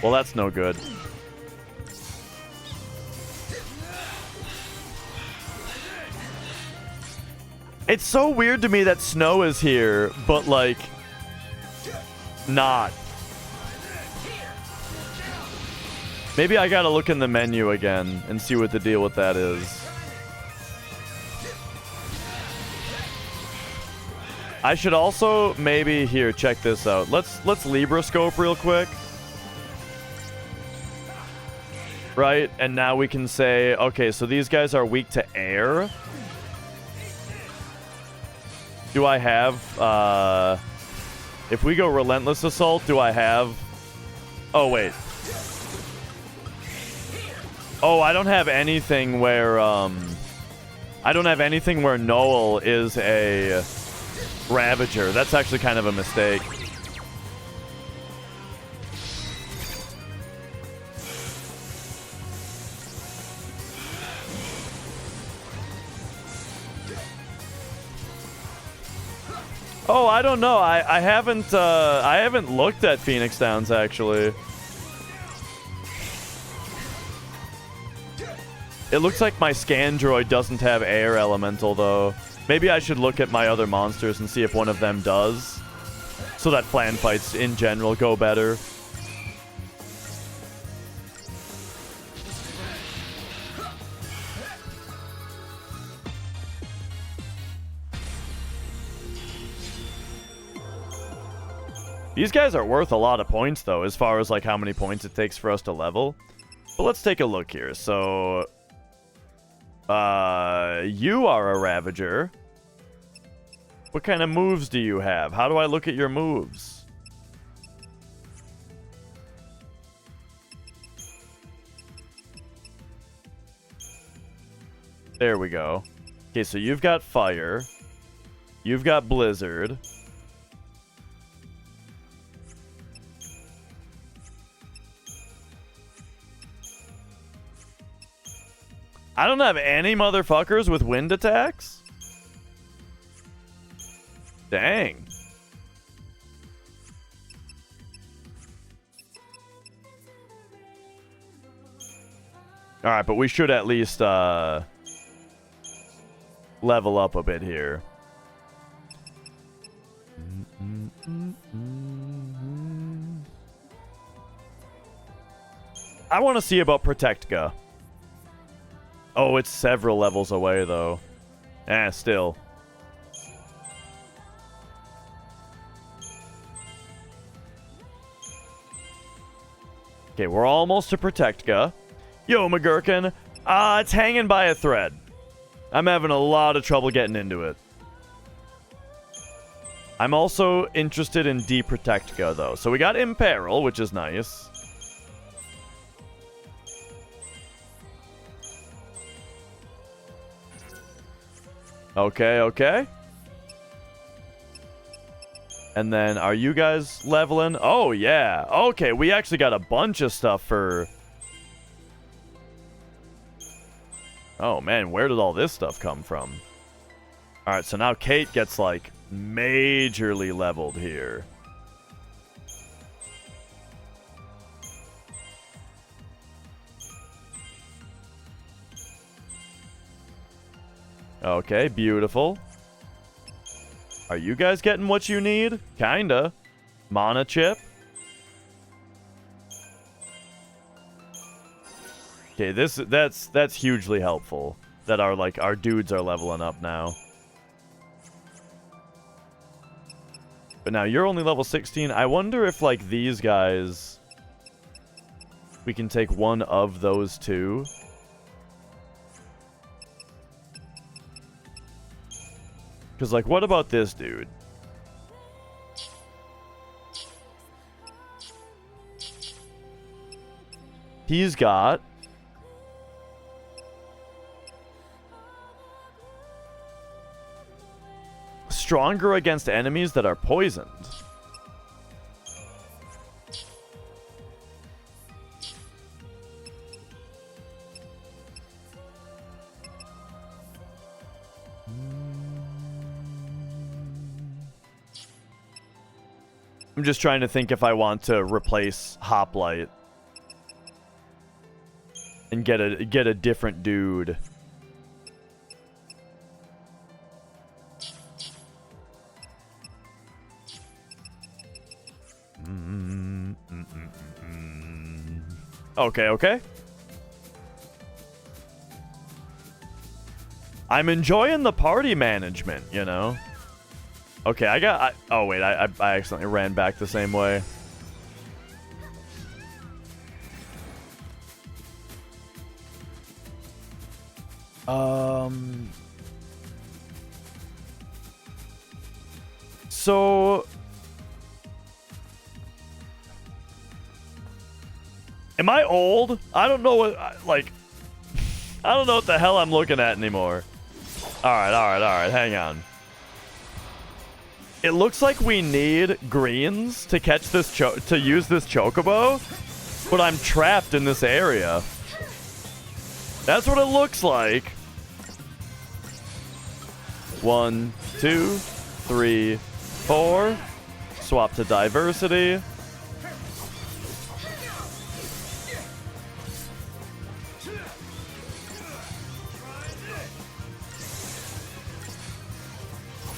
Well, that's no good. It's so weird to me that Snow is here, but, like, not. Maybe I gotta look in the menu again and see what the deal with that is. I should also maybe here check this out. Let's Libra scope real quick. Right? And now we can say, okay, so these guys are weak to air. Do I have if we go Relentless Assault, do I have... Oh, wait. Oh, I don't have anything where I don't have anything where Noel is a Ravager. That's actually kind of a mistake. Oh, I don't know. I haven't looked at Phoenix Downs actually. It looks like my scan droid doesn't have air elemental though. Maybe I should look at my other monsters and see if one of them does, so that flan fights in general go better. These guys are worth a lot of points though, as far as like how many points it takes for us to level. But let's take a look here. So you are a Ravager. What kind of moves do you have? How do I look at your moves? There we go. Okay, so you've got Fire. You've got Blizzard. I don't have any motherfuckers with wind attacks? Dang. Alright, but we should at least level up a bit here. I want to see about Protectga. Oh, it's several levels away, though. Still. Okay, we're almost to Protectga. Yo, McGurkin. It's hanging by a thread. I'm having a lot of trouble getting into it. I'm also interested in De-Protectga, though. So we got Imperil, which is nice. Okay, okay. And then, are you guys leveling? Oh, yeah. Okay, we actually got a bunch of stuff for... Oh, man, where did all this stuff come from? Alright, so now Kate gets, like, majorly leveled here. Okay, beautiful. Are you guys getting what you need? Kinda. Mana chip. Okay, that's hugely helpful. That our dudes are leveling up now. But now you're only level 16. I wonder if like these guys we can take one of those two. Because, like, what about this dude? He's got... stronger against enemies that are poisoned. I'm just trying to think if I want to replace Hoplite and get a different dude. Okay, okay. I'm enjoying the party management, you know. Okay, oh wait, I accidentally ran back the same way. So am I old? I don't know what like I don't know what the hell I'm looking at anymore. All right, hang on. It looks like we need greens to catch this to use this chocobo, but I'm trapped in this area. That's what it looks like. 1, 2, 3, 4. Swap to diversity.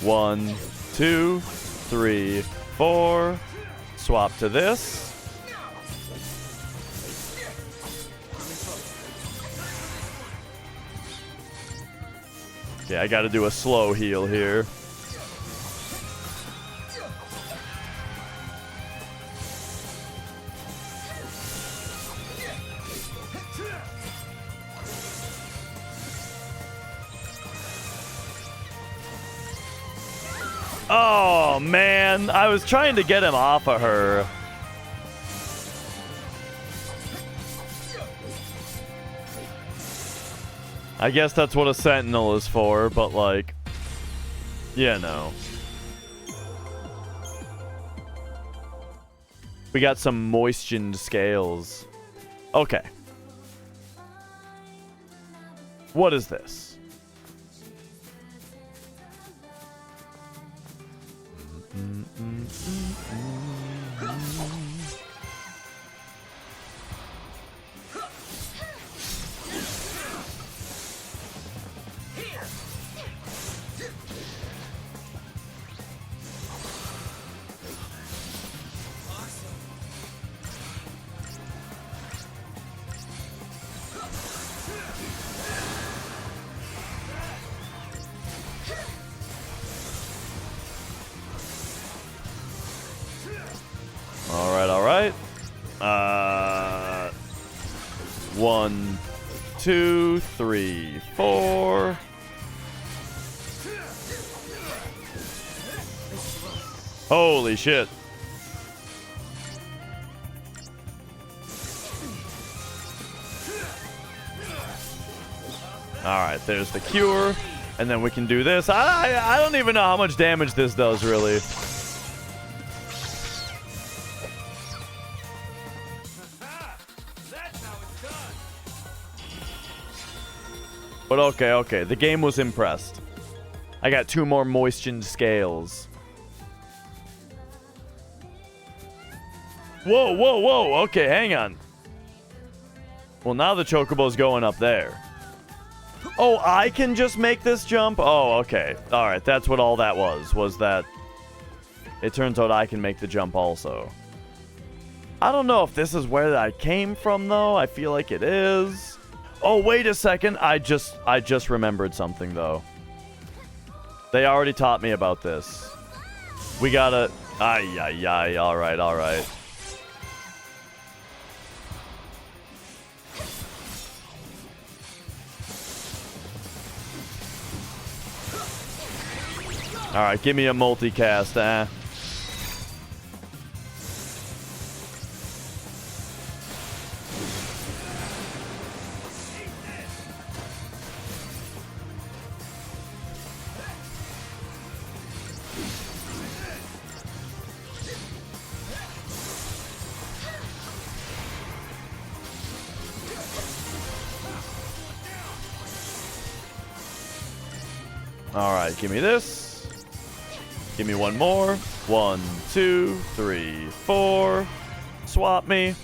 One, 2, 3, 4. Swap to this. Okay, I gotta do a slow heal here. Oh, man. I was trying to get him off of her. I guess that's what a sentinel is for, but like, you know. We got some moistened scales. Okay. What is this? All right. 1, 2, 3, 4. Holy shit. All right, there's the cure, and then we can do this. I don't even know how much damage this does, really. But okay. The game was impressed. I got 2 more moistened scales. Whoa. Okay, hang on. Well, now the chocobo's going up there. Oh, I can just make this jump? Oh, okay. All right, that's what all that was that it turns out I can make the jump also. I don't know if this is where I came from, though. I feel like it is. Oh, wait a second. I just remembered something, though. They already taught me about this. We gotta... Ay. All right. All right, give me a multicast, eh? All right, give me this. Give me one more. 1, 2, 3, 4. Swap me.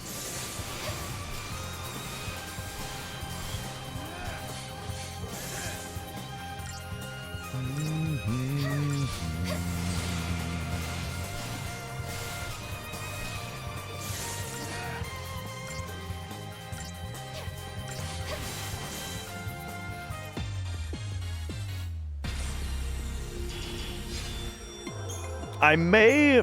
I may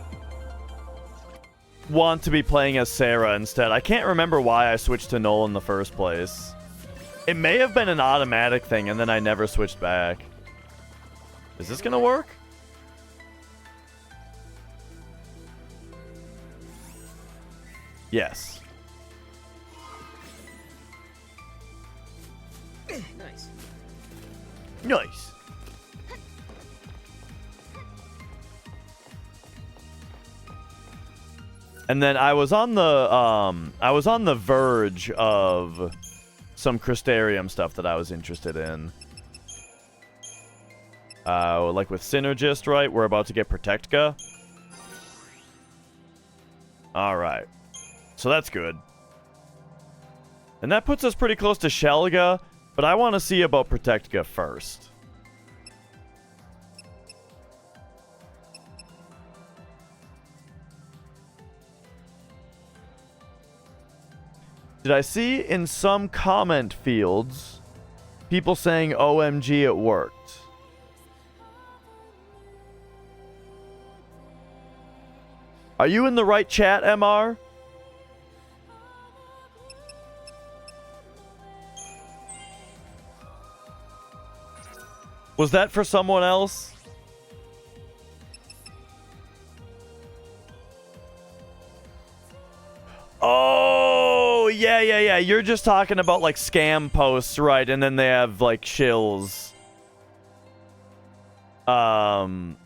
want to be playing as Sarah instead. I can't remember why I switched to Noel in the first place. It may have been an automatic thing, and then I never switched back. Is this gonna work? Yes. Nice. Nice. And then I was on the verge of some Crystarium stuff that I was interested in. Like with Synergist, right? We're about to get Protectka. Alright. So that's good. And that puts us pretty close to Shelga, but I want to see about Protectka first. Did I see in some comment fields people saying OMG it worked? Are you in the right chat, MR? Was that for someone else? Oh, yeah. You're just talking about like scam posts, right? And then they have like shills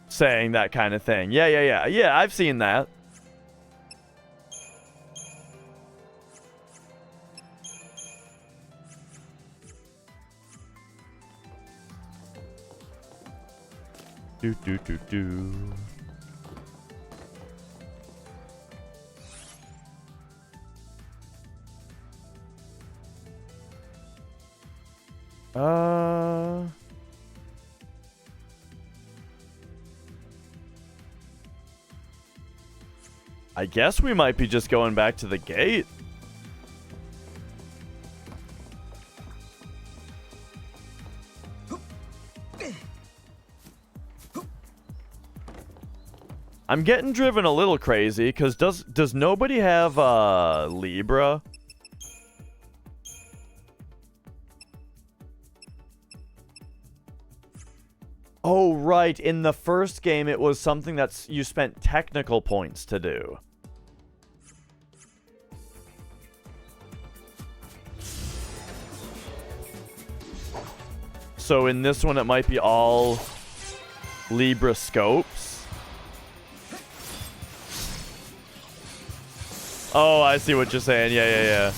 saying that kind of thing. Yeah. Yeah, I've seen that. Do. I guess we might be just going back to the gate. I'm getting driven a little crazy because does nobody have Libra? Oh, right. In the first game, it was something that's you spent technical points to do. So in this one, it might be all Libra scopes. Oh, I see what you're saying. Yeah.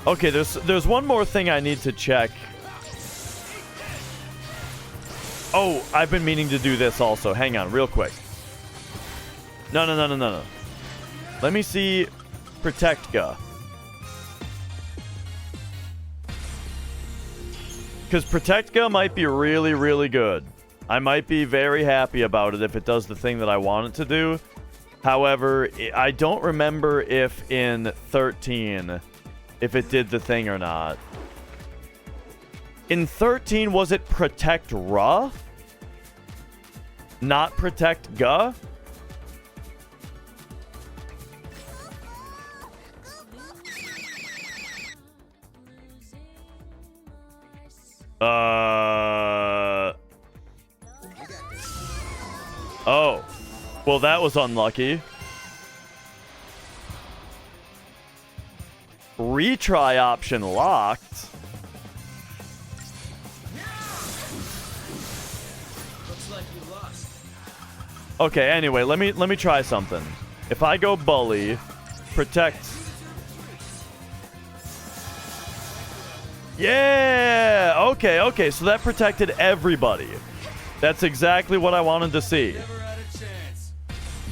Okay, there's one more thing I need to check. Oh, I've been meaning to do this also. Hang on, real quick. No. Let me see Protectka. Because Protectka might be really, really good. I might be very happy about it if it does the thing that I want it to do. However, I don't remember if in 13, if it did the thing or not. In 13, was it Protect Ra? Not Protect Ga? Oh. Well, that was unlucky. retry option locked. Looks like you lost. Okay, anyway, let me try something. If I go bully, protect. Yeah! Okay, so that protected everybody. That's exactly what I wanted to see. Never had a chance.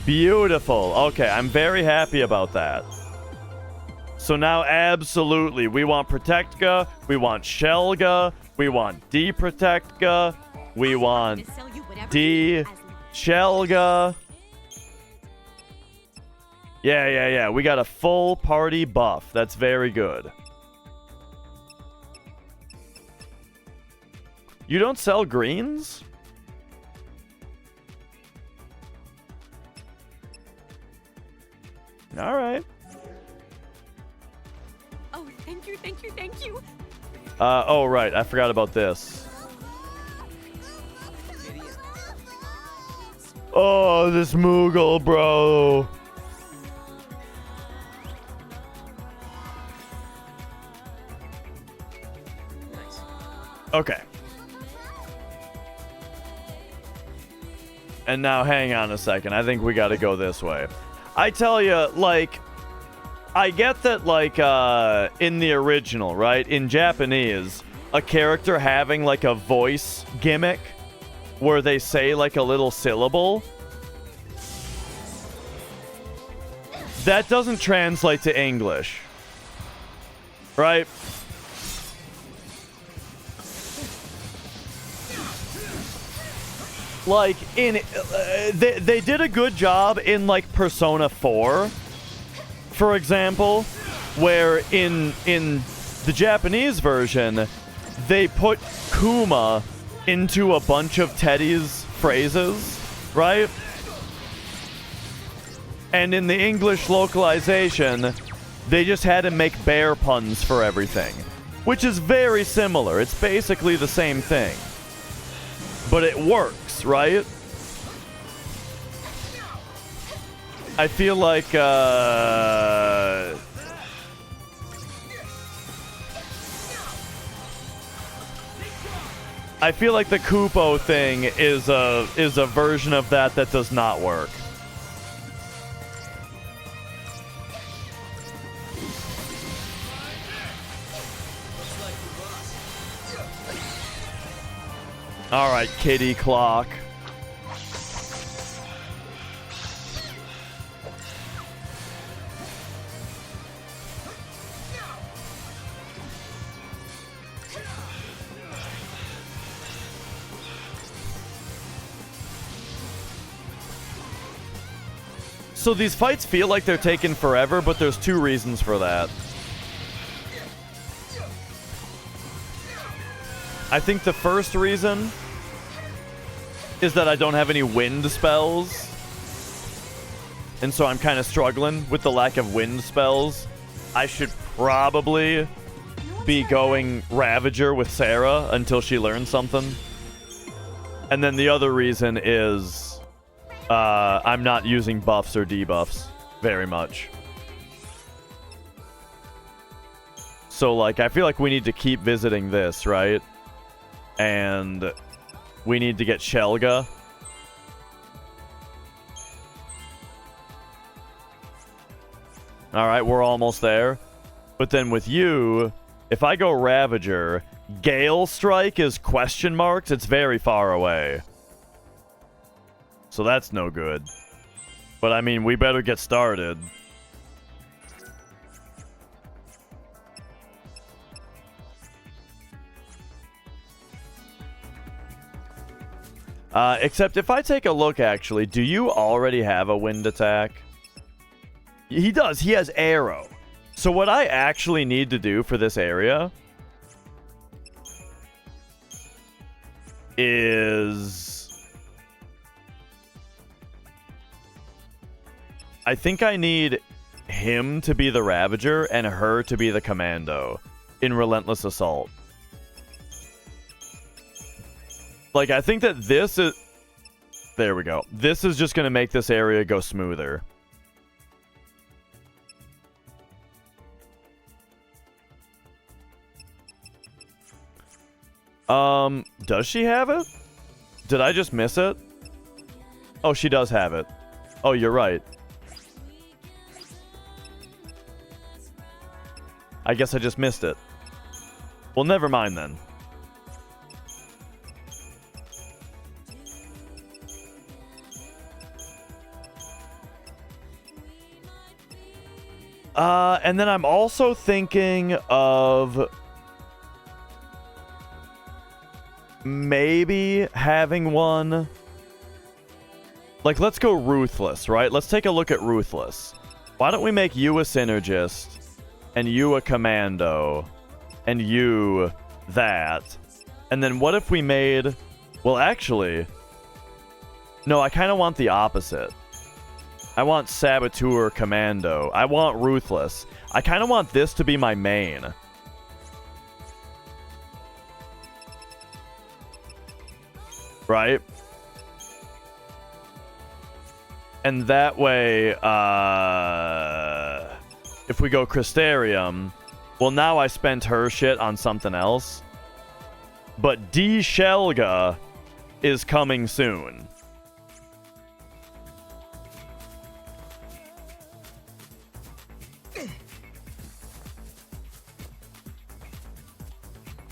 Beautiful. Okay, I'm very happy about that. So now, absolutely, we want Protectga, we want Shelga, we want D-Protectga, we want To sell you whatever you D need as long- Shelga. Yeah. We got a full party buff. That's very good. You don't sell greens? All right. Oh, thank you. Oh, right. I forgot about this. Oh, this Moogle, bro. Nice. Okay. And now, hang on a second. I think we got to go this way. I tell you, like, I get that, like, in the original, right? In Japanese, a character having, like, a voice gimmick where they say, like, a little syllable. That doesn't translate to English. Right? Like, they did a good job in, like, Persona 4, for example, where in the Japanese version, they put Kuma into a bunch of Teddy's phrases, right? And in the English localization, they just had to make bear puns for everything, which is very similar. It's basically the same thing. But it works, right? I feel like, I feel like the Kupo thing is a version of that does not work. All right, kitty clock. So these fights feel like they're taking forever, but there's two reasons for that. I think the first reason is that I don't have any wind spells. And so I'm kind of struggling with the lack of wind spells. I should probably be going Ravager with Sarah until she learns something. And then the other reason is I'm not using buffs or debuffs very much. So, like, I feel like we need to keep visiting this, right? And we need to get Shelga. Alright, we're almost there. But then with you, if I go Ravager, Gale Strike is question marks. It's very far away. So that's no good. But I mean, we better get started. Except if I take a look, actually, do you already have a wind attack? He does. He has arrow. So what I actually need to do for this area is... I think I need him to be the Ravager and her to be the Commando in Relentless Assault. Like, I think that this is... There we go. This is just going to make this area go smoother. Does she have it? Did I just miss it? Oh, she does have it. Oh, you're right. I guess I just missed it. Well, never mind then. And then I'm also thinking of maybe having one. Like, let's go Ruthless, right? Let's take a look at Ruthless. Why don't we make you a Synergist, and you a Commando, and you that? And then what if we made... Well, actually... No, I kind of want the opposite. I want Saboteur Commando. I want Ruthless. I kind of want this to be my main. Right? And that way, if we go Crystarium, well, now I spent her shit on something else. But D. Shelga is coming soon.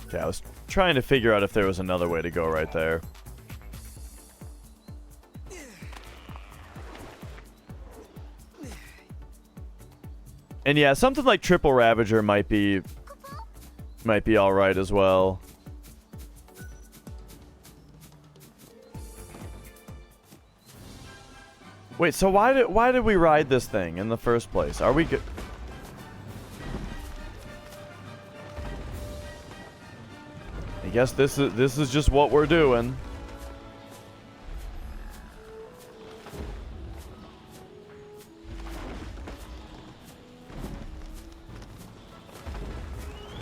Okay, I was trying to figure out if there was another way to go right there. And yeah, something like Triple Ravager might be all right as well. Wait, so why did we ride this thing in the first place? Are we good? I guess this is just what we're doing.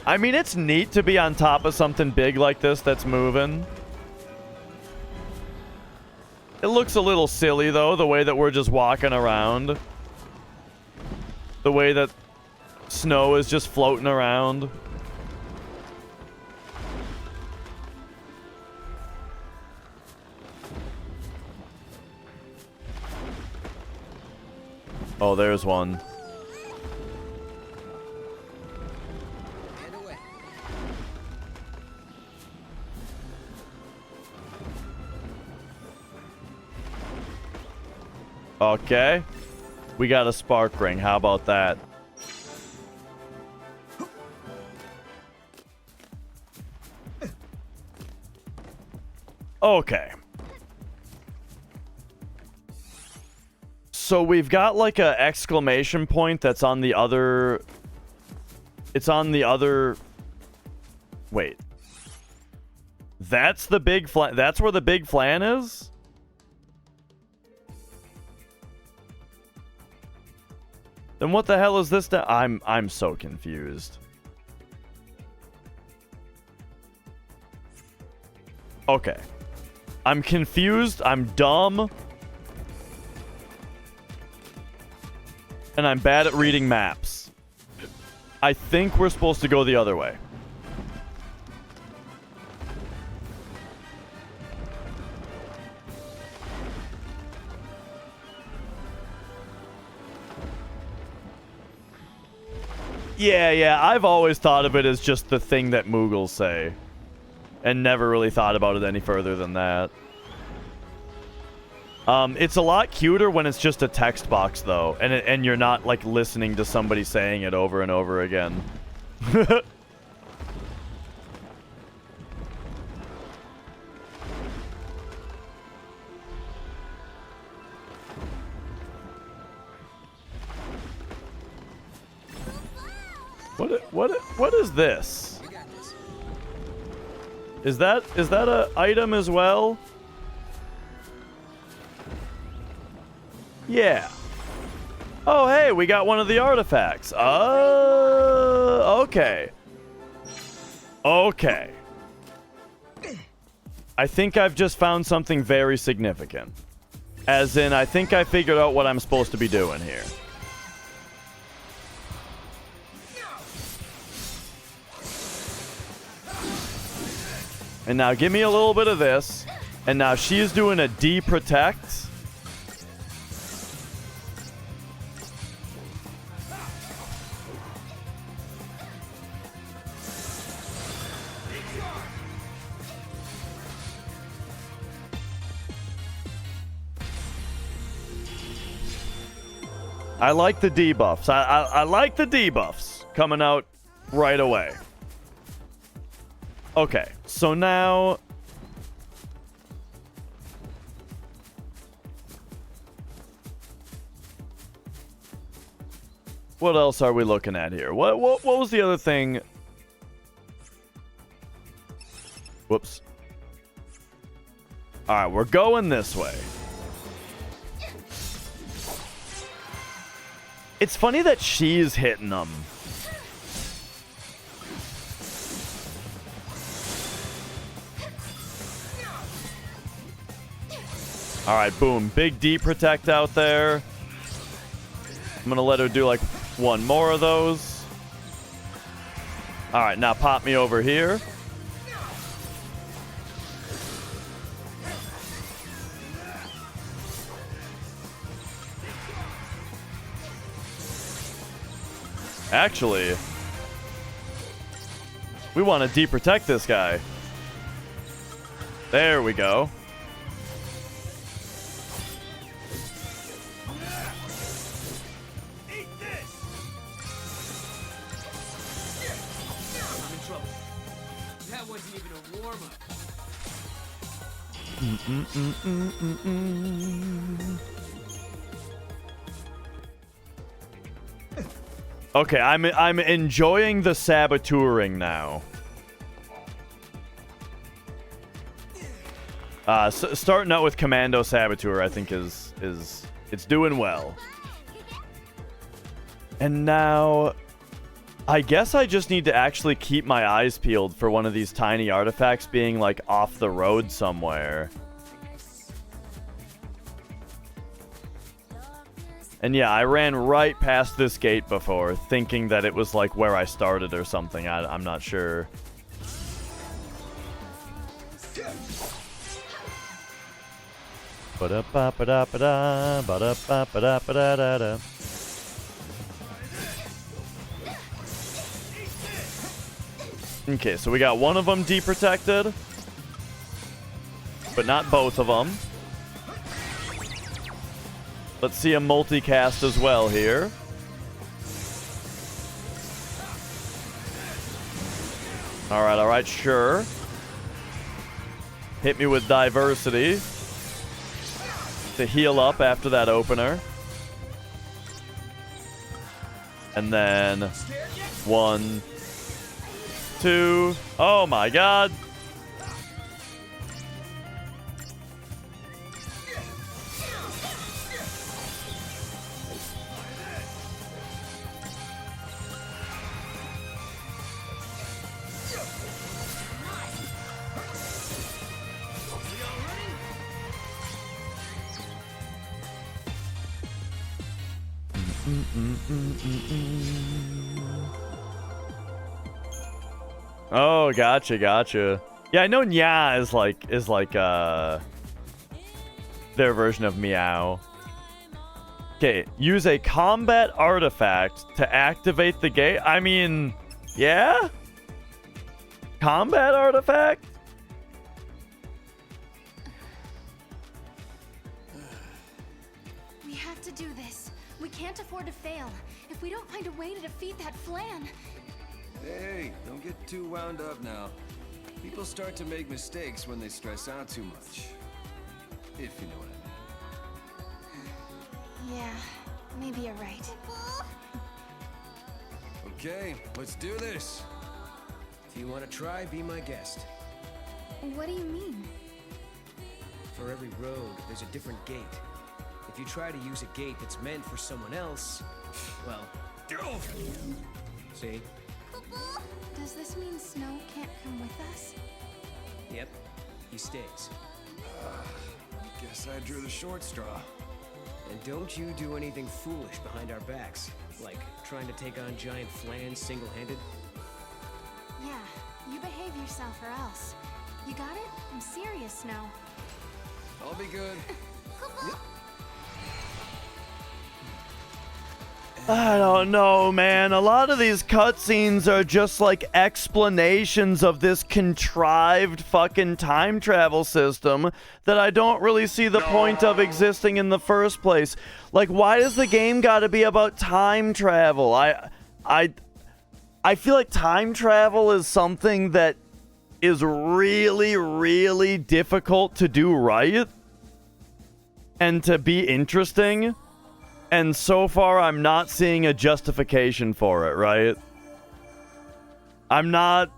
I mean, it's neat to be on top of something big like this that's moving. It looks a little silly, though, the way that we're just walking around. The way that snow is just floating around. Oh, there's one. Okay. We got a spark ring. How about that? Okay. So we've got like a exclamation point that's on the other... It's on the other... Wait. That's the big flan... That's where the big flan is? Then what the hell is this? I'm so confused. Okay. I'm confused. I'm dumb. And I'm bad at reading maps. I think we're supposed to go the other way. Yeah, I've always thought of it as just the thing that Moogles say. And never really thought about it any further than that. It's a lot cuter when it's just a text box, though. And you're not, like, listening to somebody saying it over and over again. What is this? Is that a item as well? Yeah. Oh, hey, we got one of the artifacts. Okay. Okay. I think I've just found something very significant. As in, I think I figured out what I'm supposed to be doing here. And now give me a little bit of this. And now she's doing a D-protect. I like the debuffs. I like the debuffs coming out right away. Okay, so now... what else are we looking at here? What was the other thing? Whoops. Alright, we're going this way. It's funny that she's hitting them. Alright, boom. Big D protect out there. I'm gonna let her do like one more of those. Alright, now pop me over here. Actually, we want to de-protect this guy. There we go. Eat this! I'm in trouble. That wasn't even a warm-up. Okay, I'm enjoying the saboteuring now. Starting out with Commando Saboteur, I think is it's doing well. And now, I guess I just need to actually keep my eyes peeled for one of these tiny artifacts being like off the road somewhere. And yeah, I ran right past this gate before, thinking that it was like where I started or something. I'm not sure. Ba-da-ba-ba-da-ba-da, ba-da-ba-ba-da-ba-da-da-da. Okay, so we got one of them de-protected, but not both of them. Let's see a multicast as well here. Alright, sure. Hit me with diversity to heal up after that opener. And then 1, 2. Oh my god. Oh, gotcha. Yeah, I know Nya is like their version of Meow. Okay, use a combat artifact to activate the gate. I mean, yeah? Combat artifact? We have to do this. We can't afford to fail. If we don't find a way to defeat that flan... Hey, don't get too wound up now. People start to make mistakes when they stress out too much. If you know what I mean. Yeah, maybe you're right. Okay, let's do this. If you want to try, be my guest. What do you mean? For every road, there's a different gate. If you try to use a gate that's meant for someone else, well... See? Does this mean Snow can't come with us? Yep, he stays. Guess I drew the short straw. And don't you do anything foolish behind our backs, like trying to take on giant flans single-handed. Yeah, you behave yourself or else. You got it? I'm serious now. I'll be good. I don't know, man. A lot of these cutscenes are just like explanations of this contrived fucking time travel system that I don't really see the point of existing in the first place. Like, why does the game gotta be about time travel? I feel like time travel is something that is really, really difficult to do right and to be interesting. And so far, I'm not seeing a justification for it, right? I'm not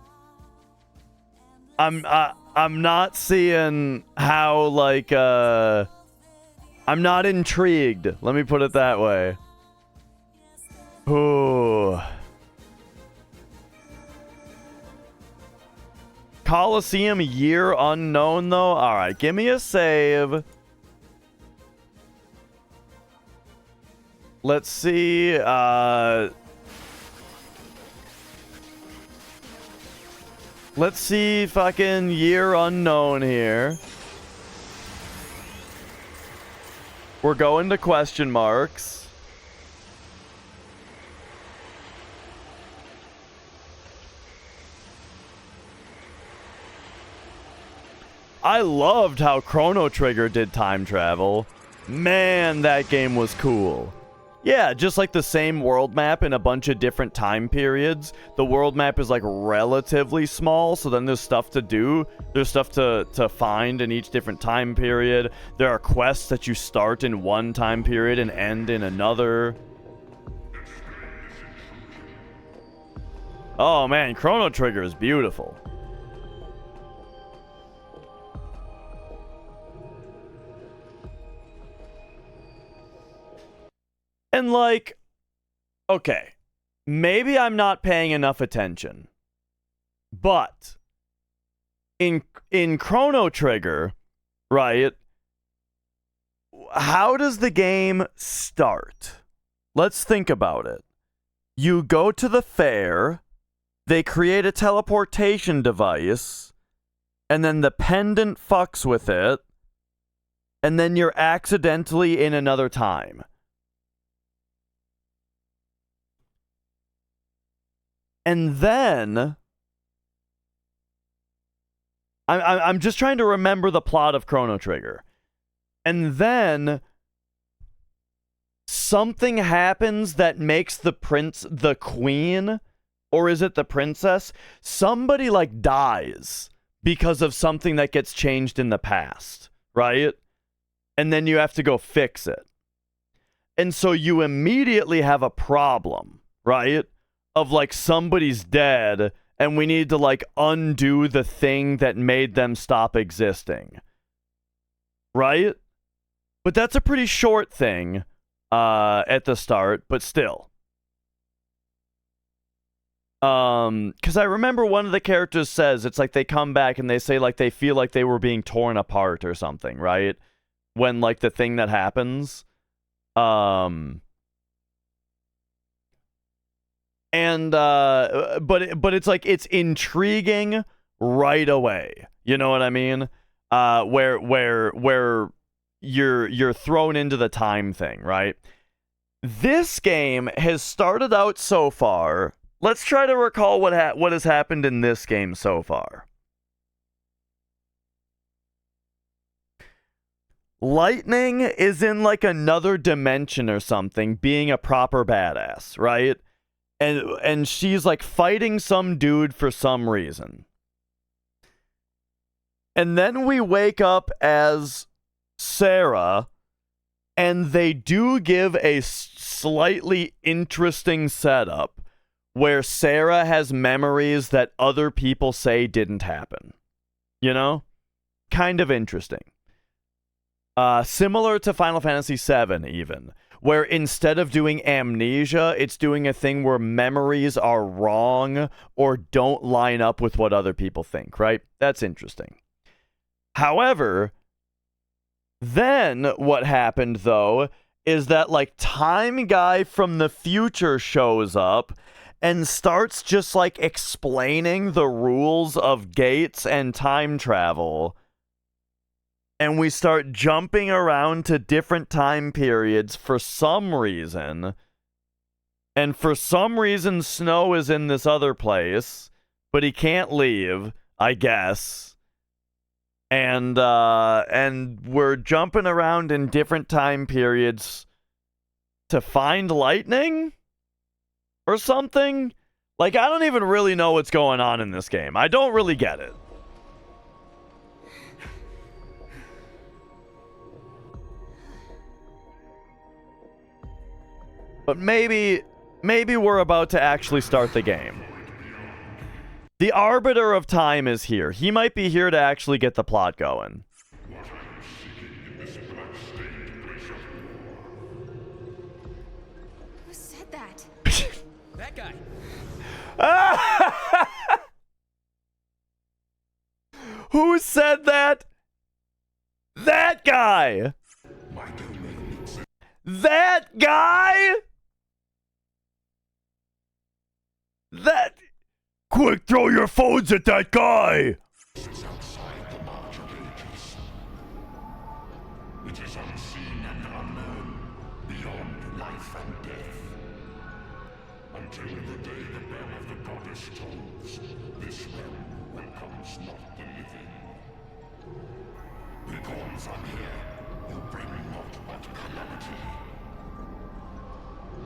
seeing how, like, I'm not intrigued. Let me put it that way. Ooh. Coliseum year unknown, though? Alright, give me a save. Let's see, let's see fucking year unknown here. We're going to question marks. I loved how Chrono Trigger did time travel. Man, that game was cool. Yeah, just like the same world map in a bunch of different time periods. The world map is like relatively small, so then there's stuff to do. There's stuff to find in each different time period. There are quests that you start in one time period and end in another. Oh man, Chrono Trigger is beautiful. And like, okay, maybe I'm not paying enough attention, but in Chrono Trigger, right, how does the game start? Let's think about it. You go to the fair, they create a teleportation device, and then the pendant fucks with it, and then you're accidentally in another time. And then I'm just trying to remember the plot of Chrono Trigger. And then something happens that makes the queen, or is it the princess? Somebody like dies because of something that gets changed in the past, right? And then you have to go fix it. And so you immediately have a problem, right? Of like somebody's dead and we need to like undo the thing that made them stop existing. Right? But that's a pretty short thing at the start, but still. Cuz I remember one of the characters says it's like they come back and they say like they feel like they were being torn apart or something, right? When like the thing that happens And but it's like it's intriguing right away. You know what I mean? Where you're thrown into the time thing, right? This game has started out so far. Let's try to recall what has happened in this game so far. Lightning is in like another dimension or something, being a proper badass, right? And she's like fighting some dude for some reason. And then we wake up as Sarah, and they do give a slightly interesting setup where Sarah has memories that other people say didn't happen. You know? Kind of interesting. Similar to Final Fantasy VII, even. Where instead of doing amnesia, it's doing a thing where memories are wrong or don't line up with what other people think, right? That's interesting. However, then what happened, though, is that, like, Time Guy from the future shows up and starts just like explaining the rules of gates and time travel. And we start jumping around to different time periods for some reason. And for some reason, Snow is in this other place, but he can't leave, I guess. And we're jumping around in different time periods to find lightning or something. Like, I don't even really know what's going on in this game. I don't really get it. But maybe we're about to actually start the game. The Arbiter of Time is here. He might be here to actually get the plot going. Who said that? That guy. Who said that? That guy! That guy? That... Quick, throw your phones at that guy! This is outside the march of ages. It is unseen and unknown, beyond life and death. Until the day the bell of the goddess tolls, this realm welcomes not the living. Begone from here, you bring naught but calamity.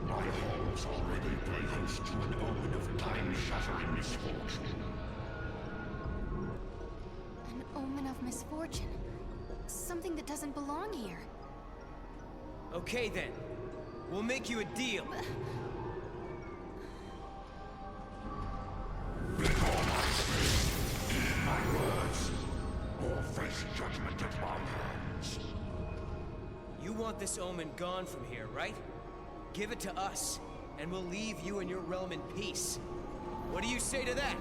My halls already play host to an omen of time-shattering misfortune. An omen of misfortune. Something that doesn't belong here. Okay then. We'll make you a deal. Begone, I say. Heed my words, or face judgment at my hands. You want this omen gone from here, right? Give it to us, and we'll leave you and your realm in peace. What do you say to that?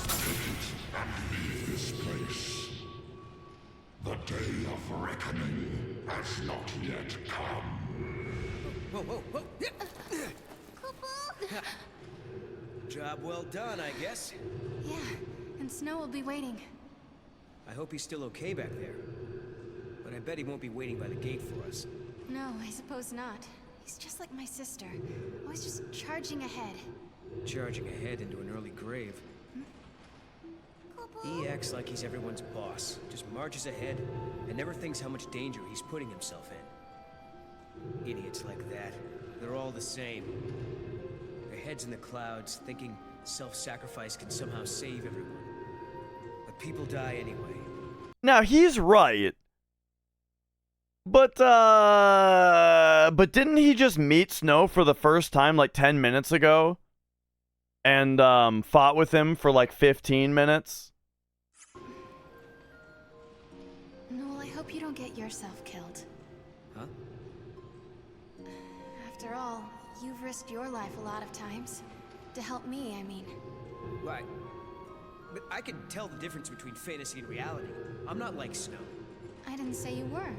Take it and leave this place. The day of reckoning has not yet come. Whoa, whoa, whoa! Job well done, I guess. Yeah, and Snow will be waiting. I hope he's still okay back there. But I bet he won't be waiting by the gate for us. No, I suppose not. He's just like my sister. Always just charging ahead. Charging ahead into an early grave. He acts like he's everyone's boss. Just marches ahead and never thinks how much danger he's putting himself in. Idiots like that. They're all the same. Their heads in the clouds, thinking self-sacrifice can somehow save everyone. But people die anyway. Now, he's right. But didn't he just meet Snow for the first time like 10 minutes ago? And fought with him for like 15 minutes? Noel, I hope you don't get yourself killed. Huh? After all, you've risked your life a lot of times. To help me, I mean. Right. But I can tell the difference between fantasy and reality. I'm not like Snow. I didn't say you were.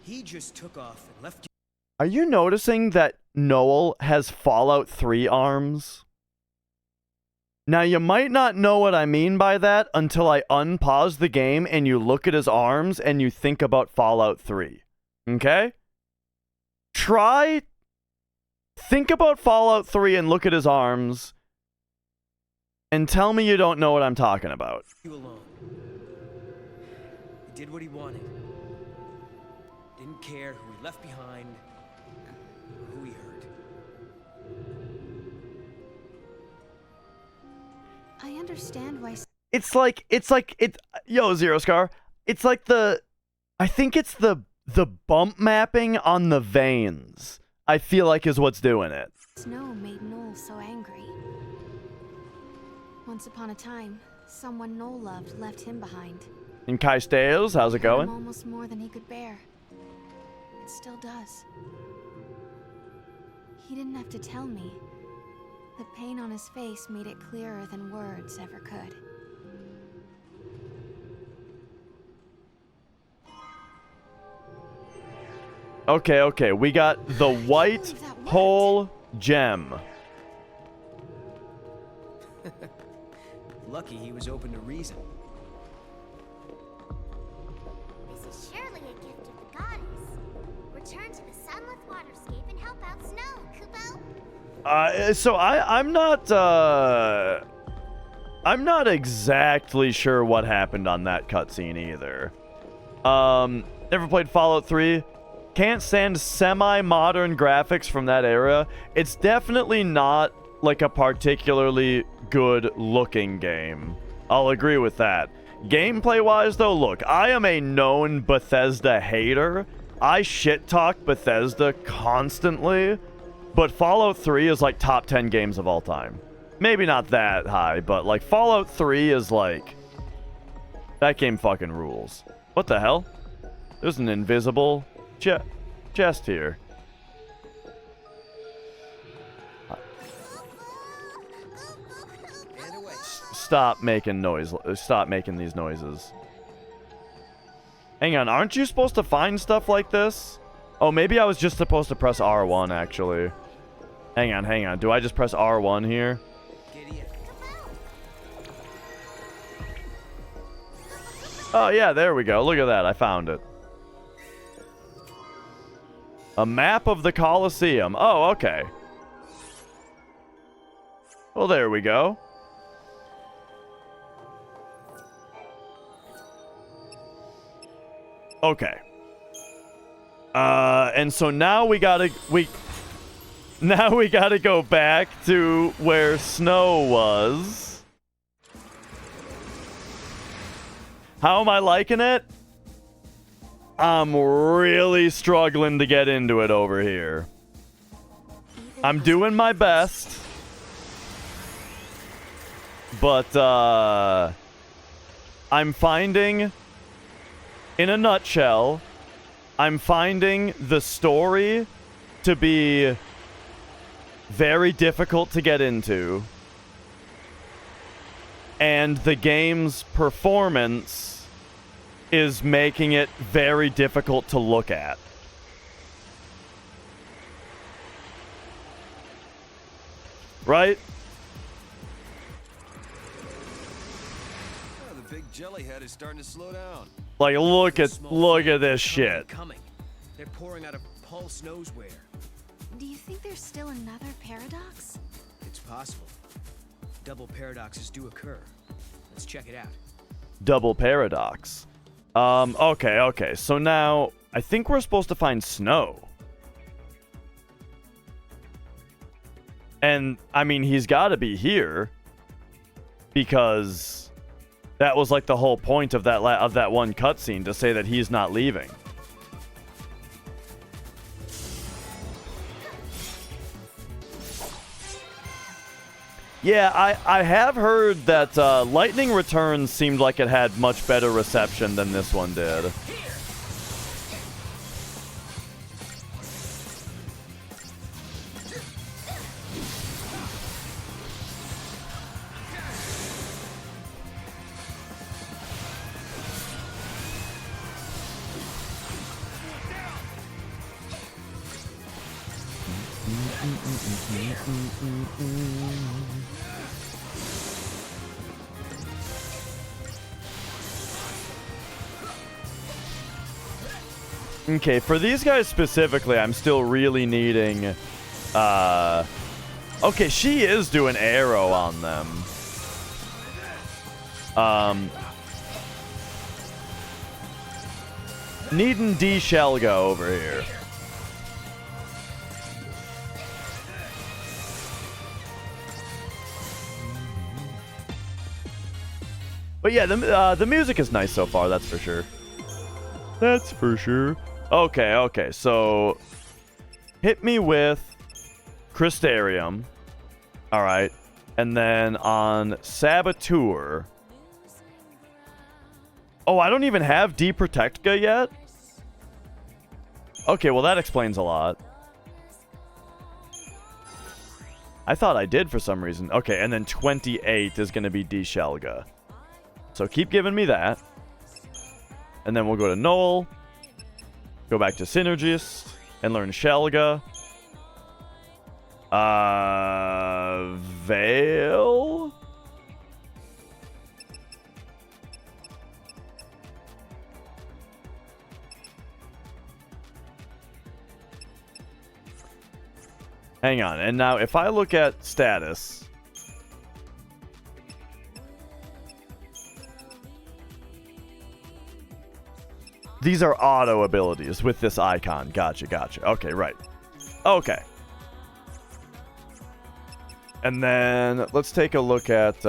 He just took off and left you. Are you noticing that Noel has Fallout 3 arms? Now, you might not know what I mean by that until I unpause the game and you look at his arms and you think about Fallout 3. Okay? Think about Fallout 3 and look at his arms and tell me you don't know what I'm talking about. You alone. He did what he wanted. Didn't care who he left behind, or who he hurt. I understand why. Yo, Zero Scar. It's like I think it's the bump mapping on the veins, I feel like is what's doing it. Snow made Noel so angry. Once upon a time, someone Noel loved left him behind. And Kai Stales, how's it going? Almost more than he could bear. It still does. He didn't have to tell me. The pain on his face made it clearer than words ever could. Okay, okay. We got the white hole gem. Lucky he was open to reason. This is surely a gift of the goddess. Return to the sunlit waterscape and help out Snow, Kubo. So I'm not exactly sure what happened on that cutscene either. Never played Fallout 3. Can't stand semi-modern graphics from that era. It's definitely not like a particularly good looking game. I'll agree with that. Gameplay wise though, look, I am a known Bethesda hater. I shit talk Bethesda constantly, but Fallout 3 is like top 10 games of all time. Maybe not that high, but like Fallout 3 is like, that game fucking rules. What the hell? There's an invisible chest here. Stop making noise. Stop making these noises. Hang on, aren't you supposed to find stuff like this? Oh, maybe I was just supposed to press R1, actually. Hang on, hang on. Do I just press R1 here? Oh, yeah, there we go. Look at that. I found it. A map of the Colosseum. Oh, okay. Well, there we go. Okay. And so now we gotta go back to where Snow was. How am I liking it? I'm really struggling to get into it over here. I'm doing my best. But, I'm finding, in a nutshell, I'm finding the story to be very difficult to get into. And the game's performance is making it very difficult to look at. Right? Oh, the big jellyhead is starting to slow down. Like, look at this shit. Coming. They're pouring out of Pulse knows where. Do you think there's still another paradox? It's possible. Double paradoxes do occur. Let's check it out. Double paradox. Okay. So now, I think we're supposed to find Snow. And, I mean, he's got to be here. Because that was like the whole point of that one cutscene, to say that he's not leaving. Yeah, I have heard that Lightning Returns seemed like it had much better reception than this one did. Okay, for these guys specifically, I'm still really needing... Okay, she is doing arrow on them. Needing D-Shelga over here. But yeah, the music is nice so far, that's for sure. That's for sure. Okay, so hit me with Crystarium. Alright. And then on Saboteur. Oh, I don't even have Deprotectka yet? Okay, well that explains a lot. I thought I did for some reason. Okay, and then 28 is going to be D-Shelga. So keep giving me that. And then we'll go to Noel. Go back to Synergist. and learn Shelga. Veil? Hang on, and now if I look at status, these are auto abilities with this icon. Gotcha. Okay, right. Okay. And then let's take a look at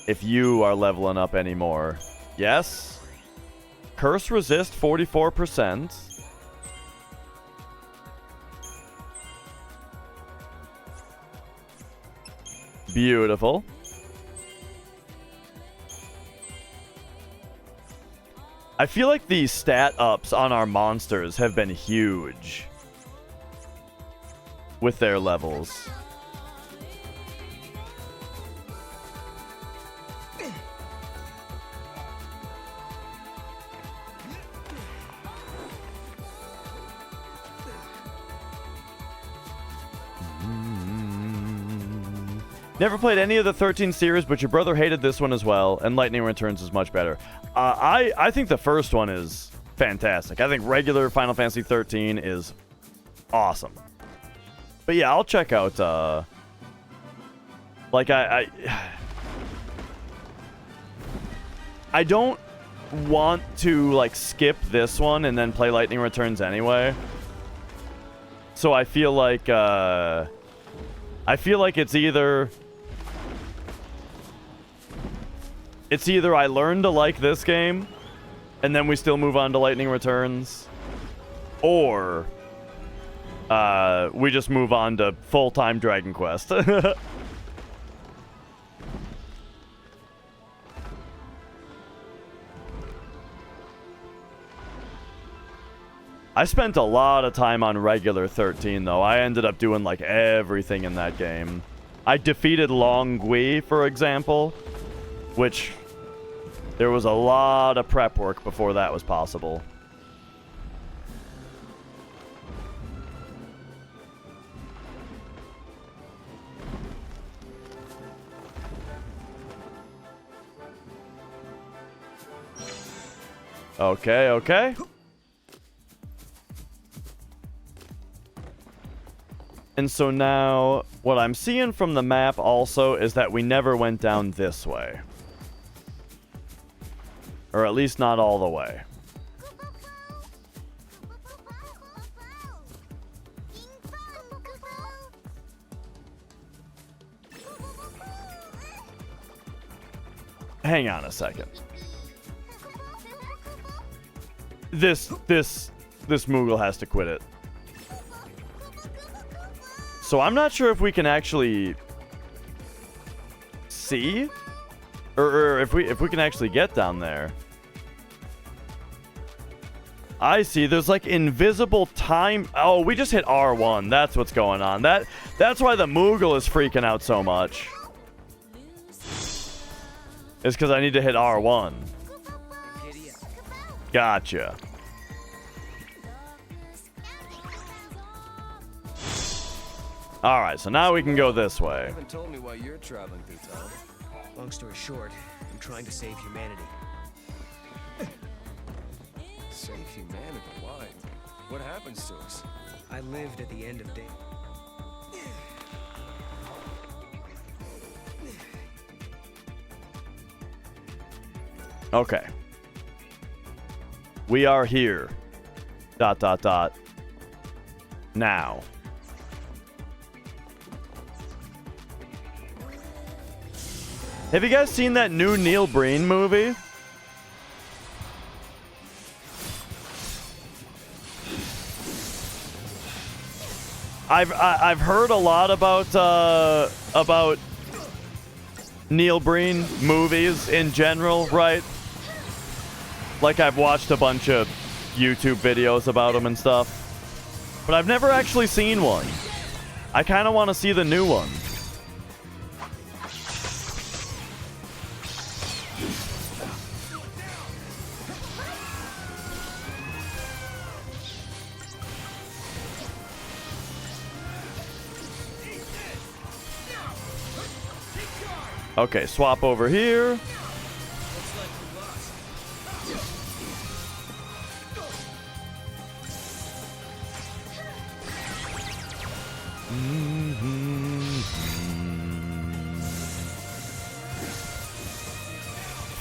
if you are leveling up anymore. Yes. Curse resist 44%. Beautiful. I feel like these stat ups on our monsters have been huge with their levels. Never played any of the 13 series, but your brother hated this one as well, and Lightning Returns is much better. I think the first one is fantastic. I think regular Final Fantasy 13 is awesome. But yeah, I'll check out, like, I don't want to, like, skip this one and then play Lightning Returns anyway. So I feel like it's either I learn to like this game, and then we still move on to Lightning Returns, or we just move on to full-time Dragon Quest. I spent a lot of time on regular 13, though. I ended up doing, like, everything in that game. I defeated Long Gui, for example, which there was a lot of prep work before that was possible. Okay. And so now, what I'm seeing from the map also is that we never went down this way. Or at least not all the way. Hang on a second. This Moogle has to quit it. So I'm not sure if we can actually see, or if we can actually get down there. I see. There's like invisible time. Oh, we just hit R1. That's what's going on. That's why the Moogle is freaking out so much. It's because I need to hit R1. Gotcha. Alright, so now we can go this way. You haven't told me why you're traveling through time. Long story short, I'm trying to save humanity. Save humanity? Why? What happens to us? I lived at the end of day. Okay. We are here. ... Now. Have you guys seen that new Neil Breen movie? I've heard a lot about Neil Breen movies in general, right? Like I've watched a bunch of YouTube videos about him and stuff, but I've never actually seen one. I kind of want to see the new one. Okay, swap over here. Looks like we lost.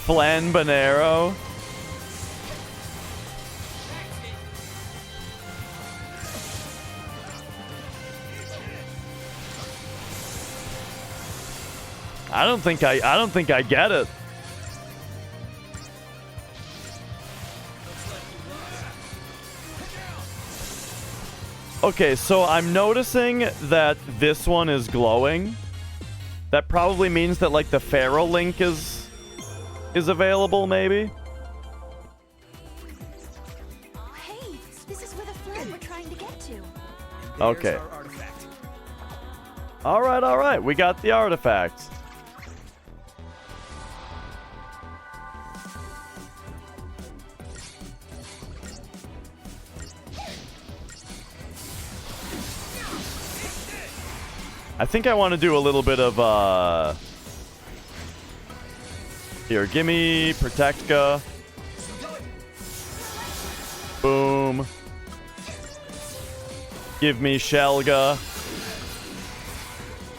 Flanbanero. I don't think I get it. Okay, so I'm noticing that this one is glowing. That probably means that like the Pharaoh link is available, maybe. Hey, this is where the flag we're trying to get to. Okay. There's our artifact. All right. We got the artifacts. I think I want to do a little bit of here, gimme Protectka. Boom. Give me Shelga.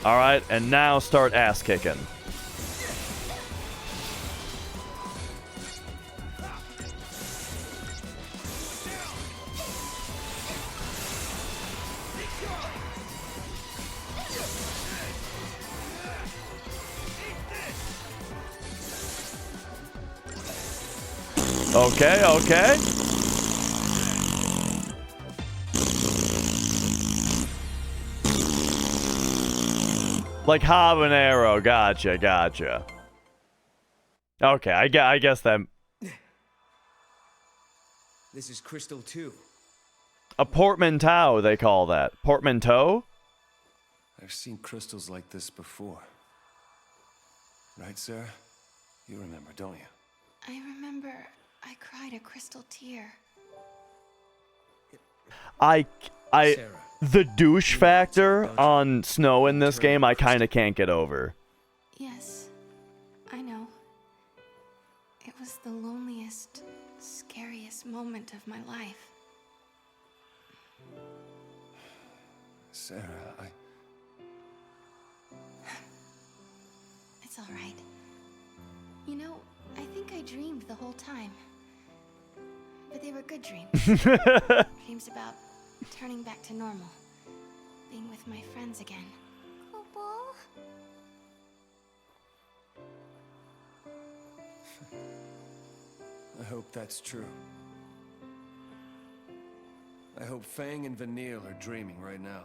All right, and now start ass kicking. Okay. Like habanero, gotcha. Okay, I guess that This is Crystal 2. a portmanteau they call that. Portmanteau? I've seen crystals like this before. Right, Sarah? You remember, don't you? I remember I cried a crystal tear. I Sarah. the douche factor on Snow in this game I kind of can't get over. Yes, I know. It was the loneliest, scariest moment of my life. Sarah, It's all right. You know, I think I dreamed the whole time. But they were good dreams. Dreams about turning back to normal. Being with my friends again. Kupo? I hope that's true. I hope Fang and Vanille are dreaming right now.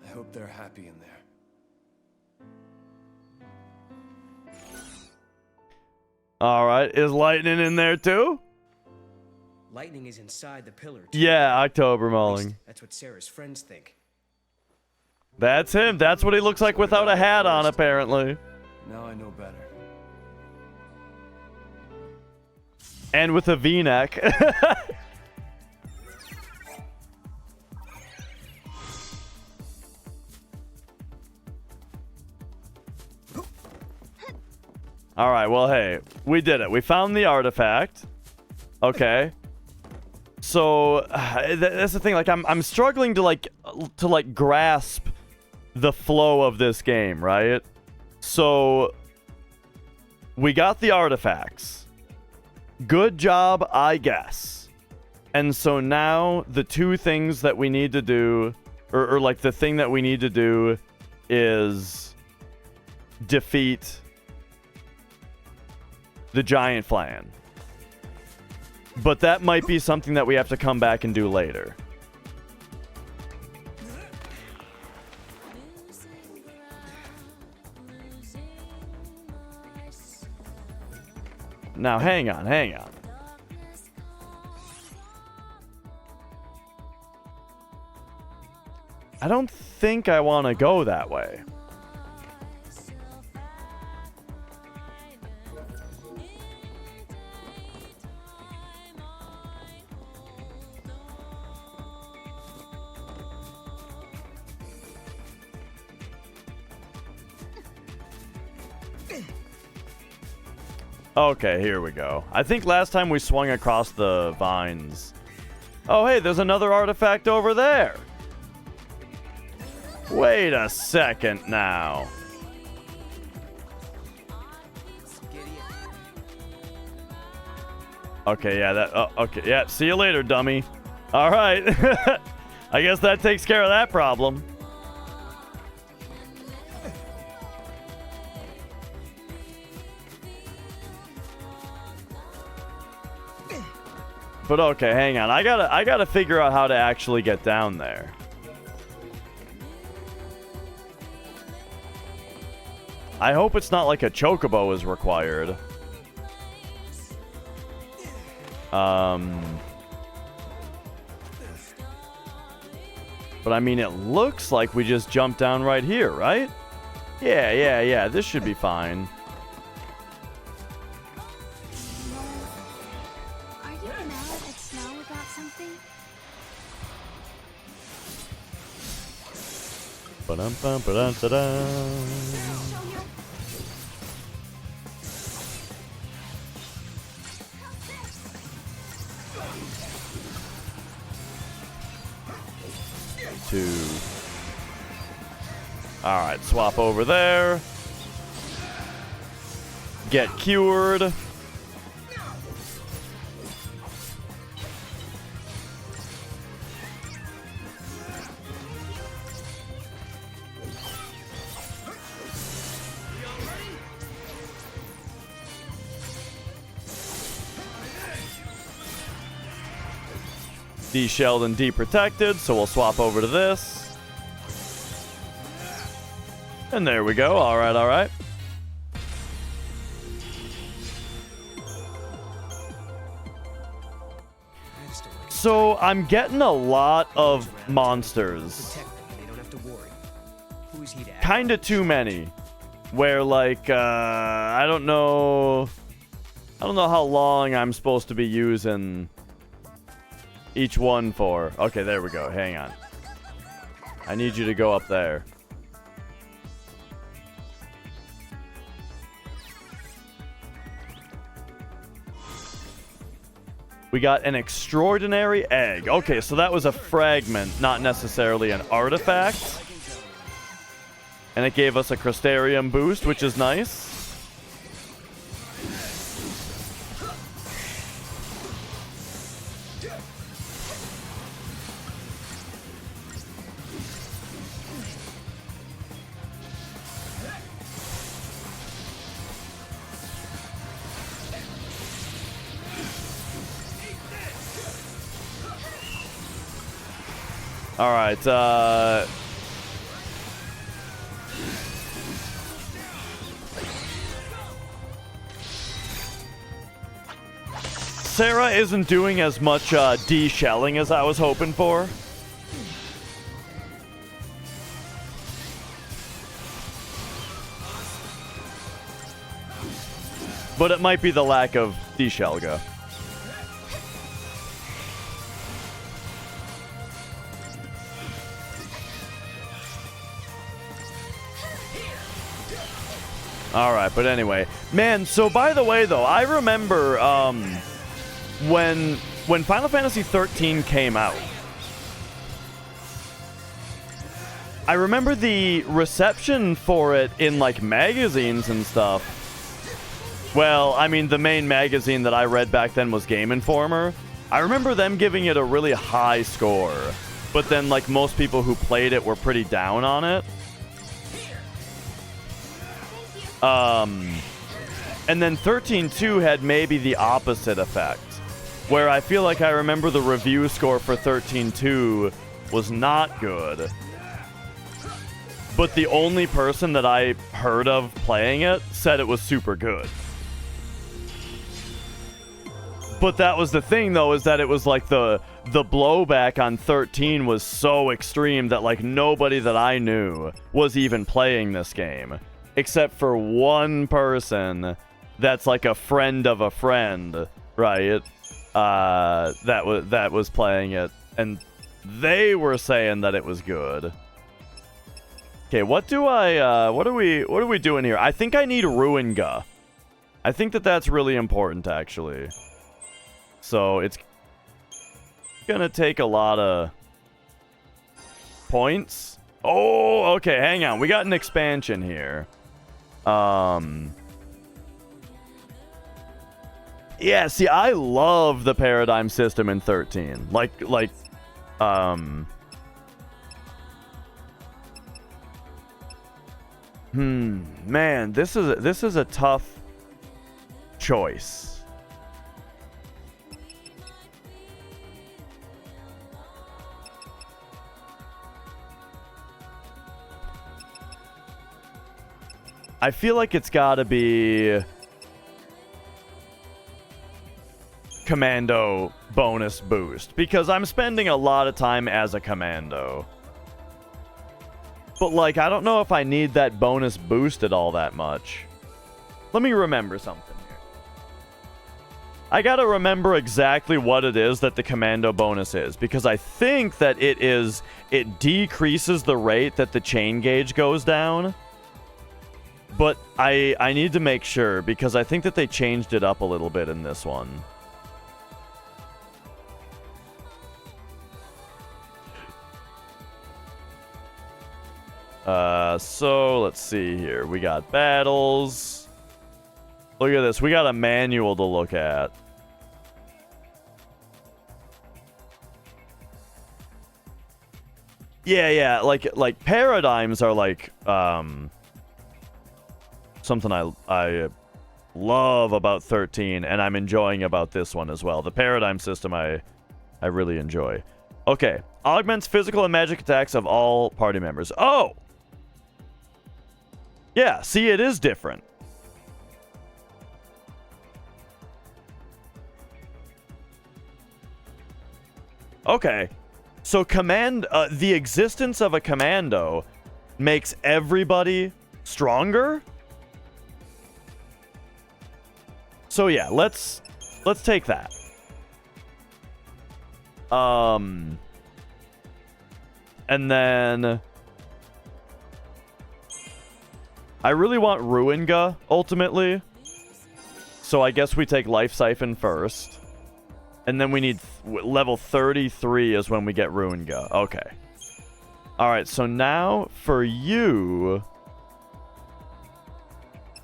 I hope they're happy in there. All right, is lightning in there too? Lightning is inside the pillar. Too. Yeah, October At Mulling. least that's what Sarah's friends think. That's him. That's what he looks like without a hat on, apparently. Now I know better. And with a V-neck. All right, well, hey, we did it. We found the artifact. Okay. So that's the thing. Like, I'm struggling to grasp the flow of this game, right? So we got the artifacts. Good job, I guess. And so now the two things that we need to do, or like the thing that we need to do, is defeat the giant flan. But that might be something that we have to come back and do later. Now, hang on. I don't think I want to go that way. Okay, here we go. I think last time we swung across the vines. Oh, hey, there's another artifact over there. Wait a second now. Okay, yeah, okay, yeah, see you later, dummy. All right. I guess that takes care of that problem. But okay, hang on. I gotta figure out how to actually get down there. I hope it's not like a chocobo is required. But I mean, it looks like we just jumped down right here, right? Yeah. This should be fine. Are you mad at Snow about something? Ba-dum-bum-ba-dum-da-dum. 2. Alright, swap over there. Get cured. De-shelled and de-protected, so we'll swap over to this. And there we go. Alright, alright. So I'm getting a lot of monsters. Kinda too many. Where like, I don't know how long I'm supposed to be using each one for. Okay, there we go. Hang on. I need you to go up there. We got an extraordinary egg. Okay, so that was a fragment, not necessarily an artifact. And it gave us a Crystarium boost, which is nice. All right, Sarah isn't doing as much de-shelling as I was hoping for. But it might be the lack of de-shelga. Alright, but anyway. Man, so by the way, though, I remember when Final Fantasy 13 came out, I remember the reception for it in, like, magazines and stuff. Well, I mean, the main magazine that I read back then was Game Informer. I remember them giving it a really high score. But then, like, most people who played it were pretty down on it. And then 13.2 had maybe the opposite effect, where I feel like I remember the review score for 13.2 was not good. But the only person that I heard of playing it said it was super good. But that was the thing, though, is that it was like the blowback on 13 was so extreme that, like, nobody that I knew was even playing this game. Except for one person that's like a friend of a friend, right? That was playing it, and they were saying that it was good. Okay, what are we doing here? I think I need Ruinga. I think that's really important, actually. So it's gonna take a lot of points. Oh, okay, hang on. We got an expansion here. Yeah, see, I love the paradigm system in 13. Man, this is a tough choice. I feel like it's gotta be Commando bonus boost, because I'm spending a lot of time as a Commando. But, like, I don't know if I need that bonus boosted all that much. Let me remember something here. I gotta remember exactly what it is that the Commando bonus is, because I think that it decreases the rate that the chain gauge goes down. But I need to make sure, because I think that they changed it up a little bit in this one. So let's see here. We got battles. Look at this. We got a manual to look at. Yeah, like paradigms are like something I love about 13, and I'm enjoying about this one as well. The paradigm system I really enjoy. Okay. Augments physical and magic attacks of all party members. Oh! Yeah, see, it is different. Okay. So the existence of a commando makes everybody stronger? So yeah, let's take that. And then I really want Ruinga, ultimately. So I guess we take Life Siphon first. And then we need level 33 is when we get Ruinga. Okay. Alright, so now for you,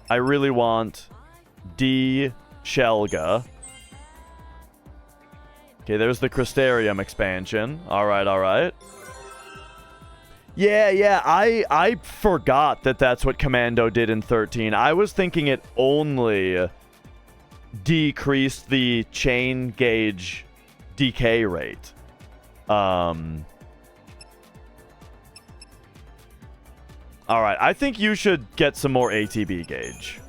I really want D. Shelga. Okay, there's the Crystarium expansion. Alright. Yeah, I forgot that that's what Commando did in 13. I was thinking it only decreased the chain gauge decay rate. Alright, I think you should get some more ATB gauge.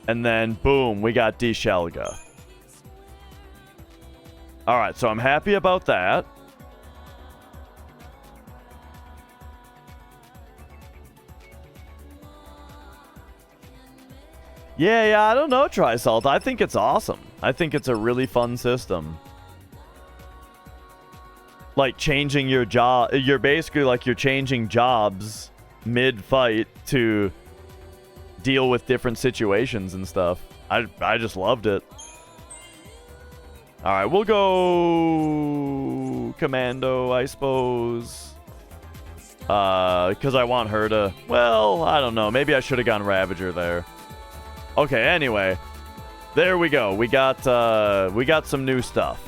And then, boom, we got D. Shelga. Alright, so I'm happy about that. Yeah, I don't know, Trisalt. I think it's awesome. I think it's a really fun system. Like, changing your job. You're basically like you're changing jobs mid-fight to deal with different situations and stuff. I just loved it. Alright, we'll go Commando, I suppose. Because I want her to... Well, I don't know. Maybe I should have gone Ravager there. Okay, anyway. There we go. We got some new stuff.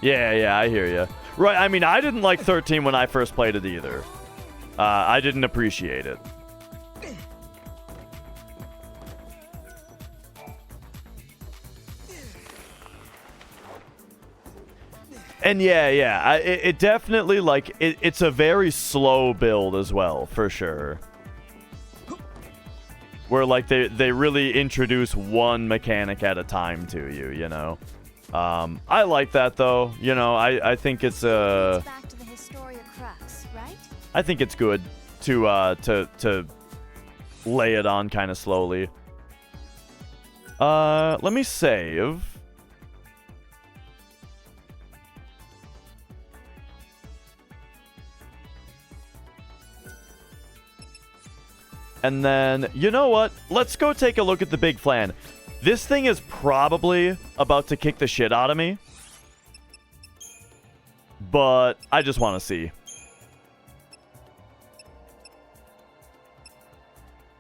Yeah, I hear you. Right, I mean, I didn't like 13 when I first played it either. I didn't appreciate it. And yeah, it definitely, like, it's a very slow build as well, for sure. Where, like, they really introduce one mechanic at a time to you, you know? I like that, though. You know, I think it's Back to the Historia Crux, right? I think it's good to lay it on kind of slowly. Let me save. And then, you know what? Let's go take a look at the big plan. This thing is probably about to kick the shit out of me. But I just want to see.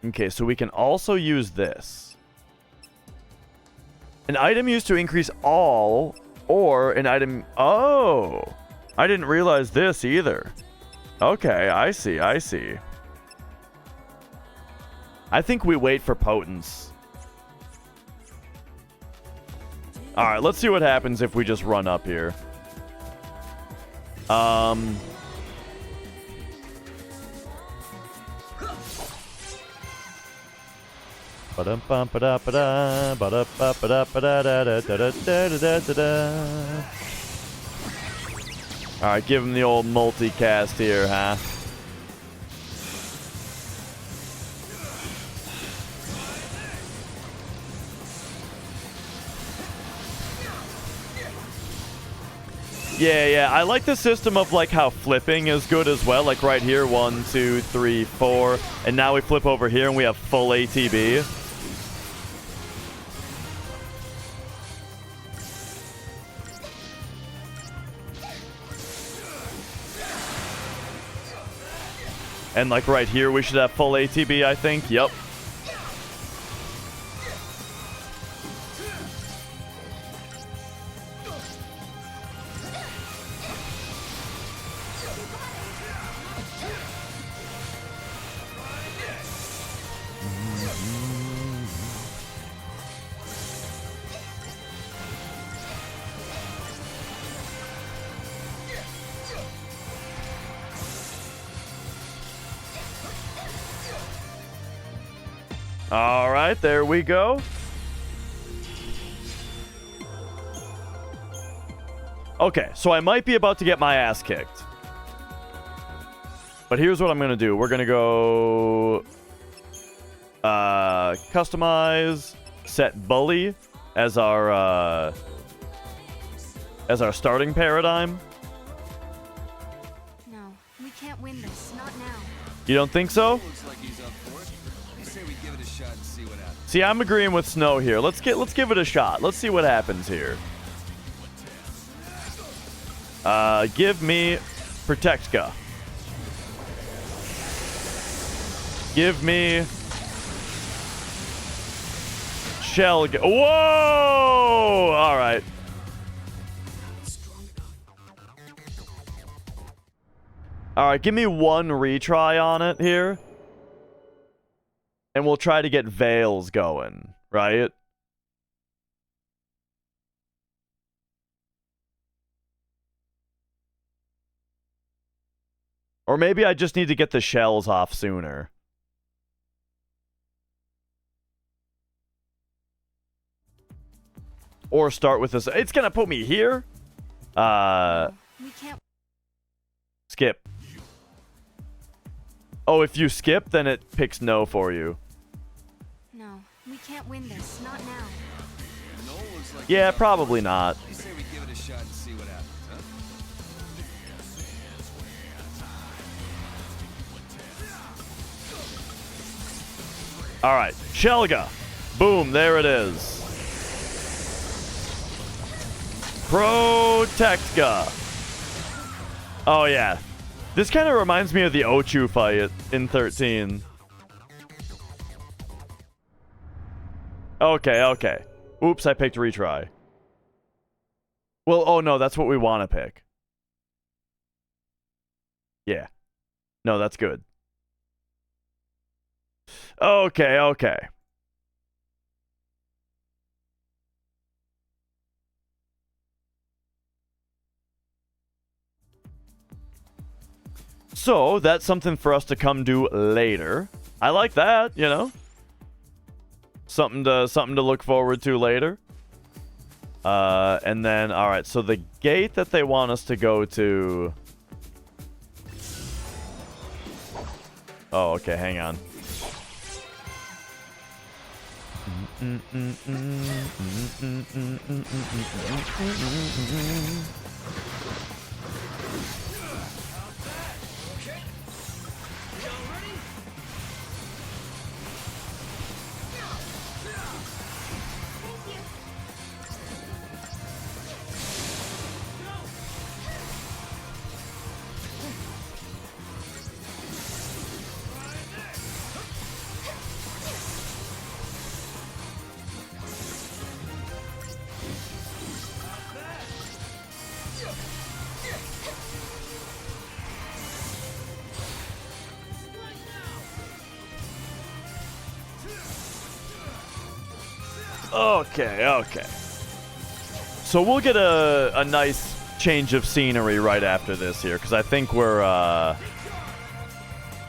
Okay, so we can also use this. An item used to increase all, or an item... Oh! I didn't realize this either. Okay, I see, I see. I think we wait for potence. Alright, let's see what happens if we just run up here. Alright, give him the old multicast here, huh? Yeah, I like the system of like how flipping is good as well. Like right here, 1, 2, 3, 4. And now we flip over here and we have full ATB. And like right here, we should have full ATB, I think. Yep. All right, there we go. Okay, so I might be about to get my ass kicked. But here's what I'm going to do. We're going to go... customize, set Bully as our starting paradigm. No, we can't win this. Not now. You don't think so? Looks like he's up for it. I say we give it a shot and see what happens. See, I'm agreeing with Snow here. Let's give it a shot. Let's see what happens here. Give me Protectka. Give me Shell. Whoa! All right. All right, give me one retry on it here. And we'll try to get Veils going, right? Or maybe I just need to get the shells off sooner. Or start with this. It's gonna put me here. We can't. Skip. Oh, if you skip, then it picks no for you. No, we can't win this. Not now. No, looks like Yeah, he's up probably for it. not. I say we give it a shot and see what happens, huh? All right, Shelga. Boom, there it is. Protectka. Oh, yeah. This kind of reminds me of the Ochu fight in 13. Okay. Oops, I picked retry. Well, oh no, that's what we want to pick. Yeah. No, that's good. Okay. So, that's something for us to come do later. I like that, you know? Something to look forward to later. And then, alright, so the gate that they want us to go to... Oh, okay, hang on. Okay, okay. So we'll get a nice change of scenery right after this here, because I think we're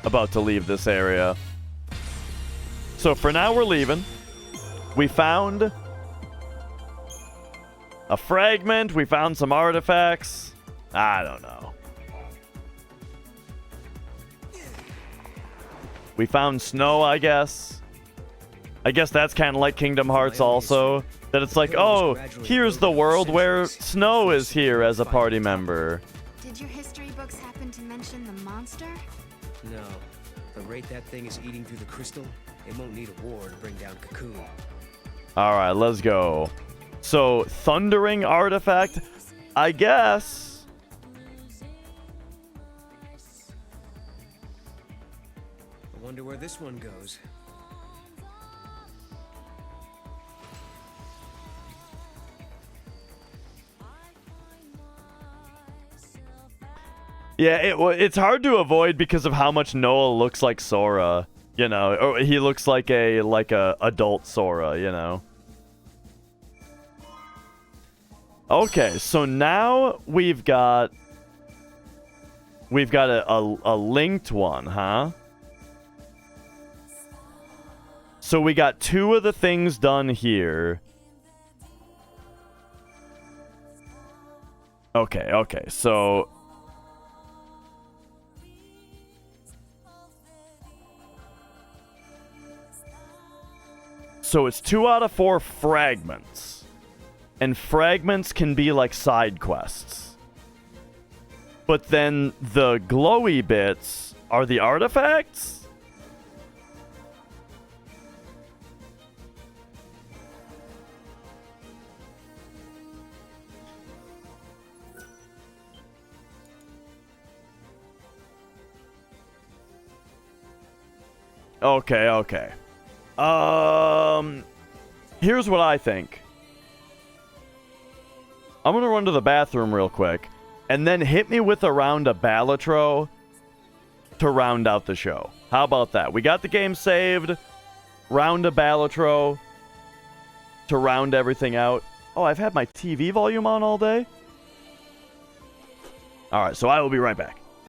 about to leave this area. So for now, we're leaving. We found a fragment. We found some artifacts. I don't know. We found snow, I guess. I guess that's kind of like Kingdom Hearts also. That it's like, oh, here's the world where Snow is here as a party member. Did your history books happen to mention the monster? No. The rate that thing is eating through the crystal, it won't need a war to bring down Cocoon. Alright, let's go. So, Thundering Artifact, I guess. I wonder where this one goes. Yeah, it's hard to avoid because of how much Noah looks like Sora, you know, or he looks like a adult Sora, you know. Okay, so now we've got a linked one, huh? So we got 2 of the things done here. Okay, so it's 2 out of 4 fragments. And fragments can be like side quests. But then the glowy bits are the artifacts? Okay. Here's what I think. I'm gonna run to the bathroom real quick, and then hit me with a round of Balatro to round out the show. How about that? We got the game saved. Round of Balatro to round everything out. Oh, I've had my TV volume on all day? Alright, so I will be right back.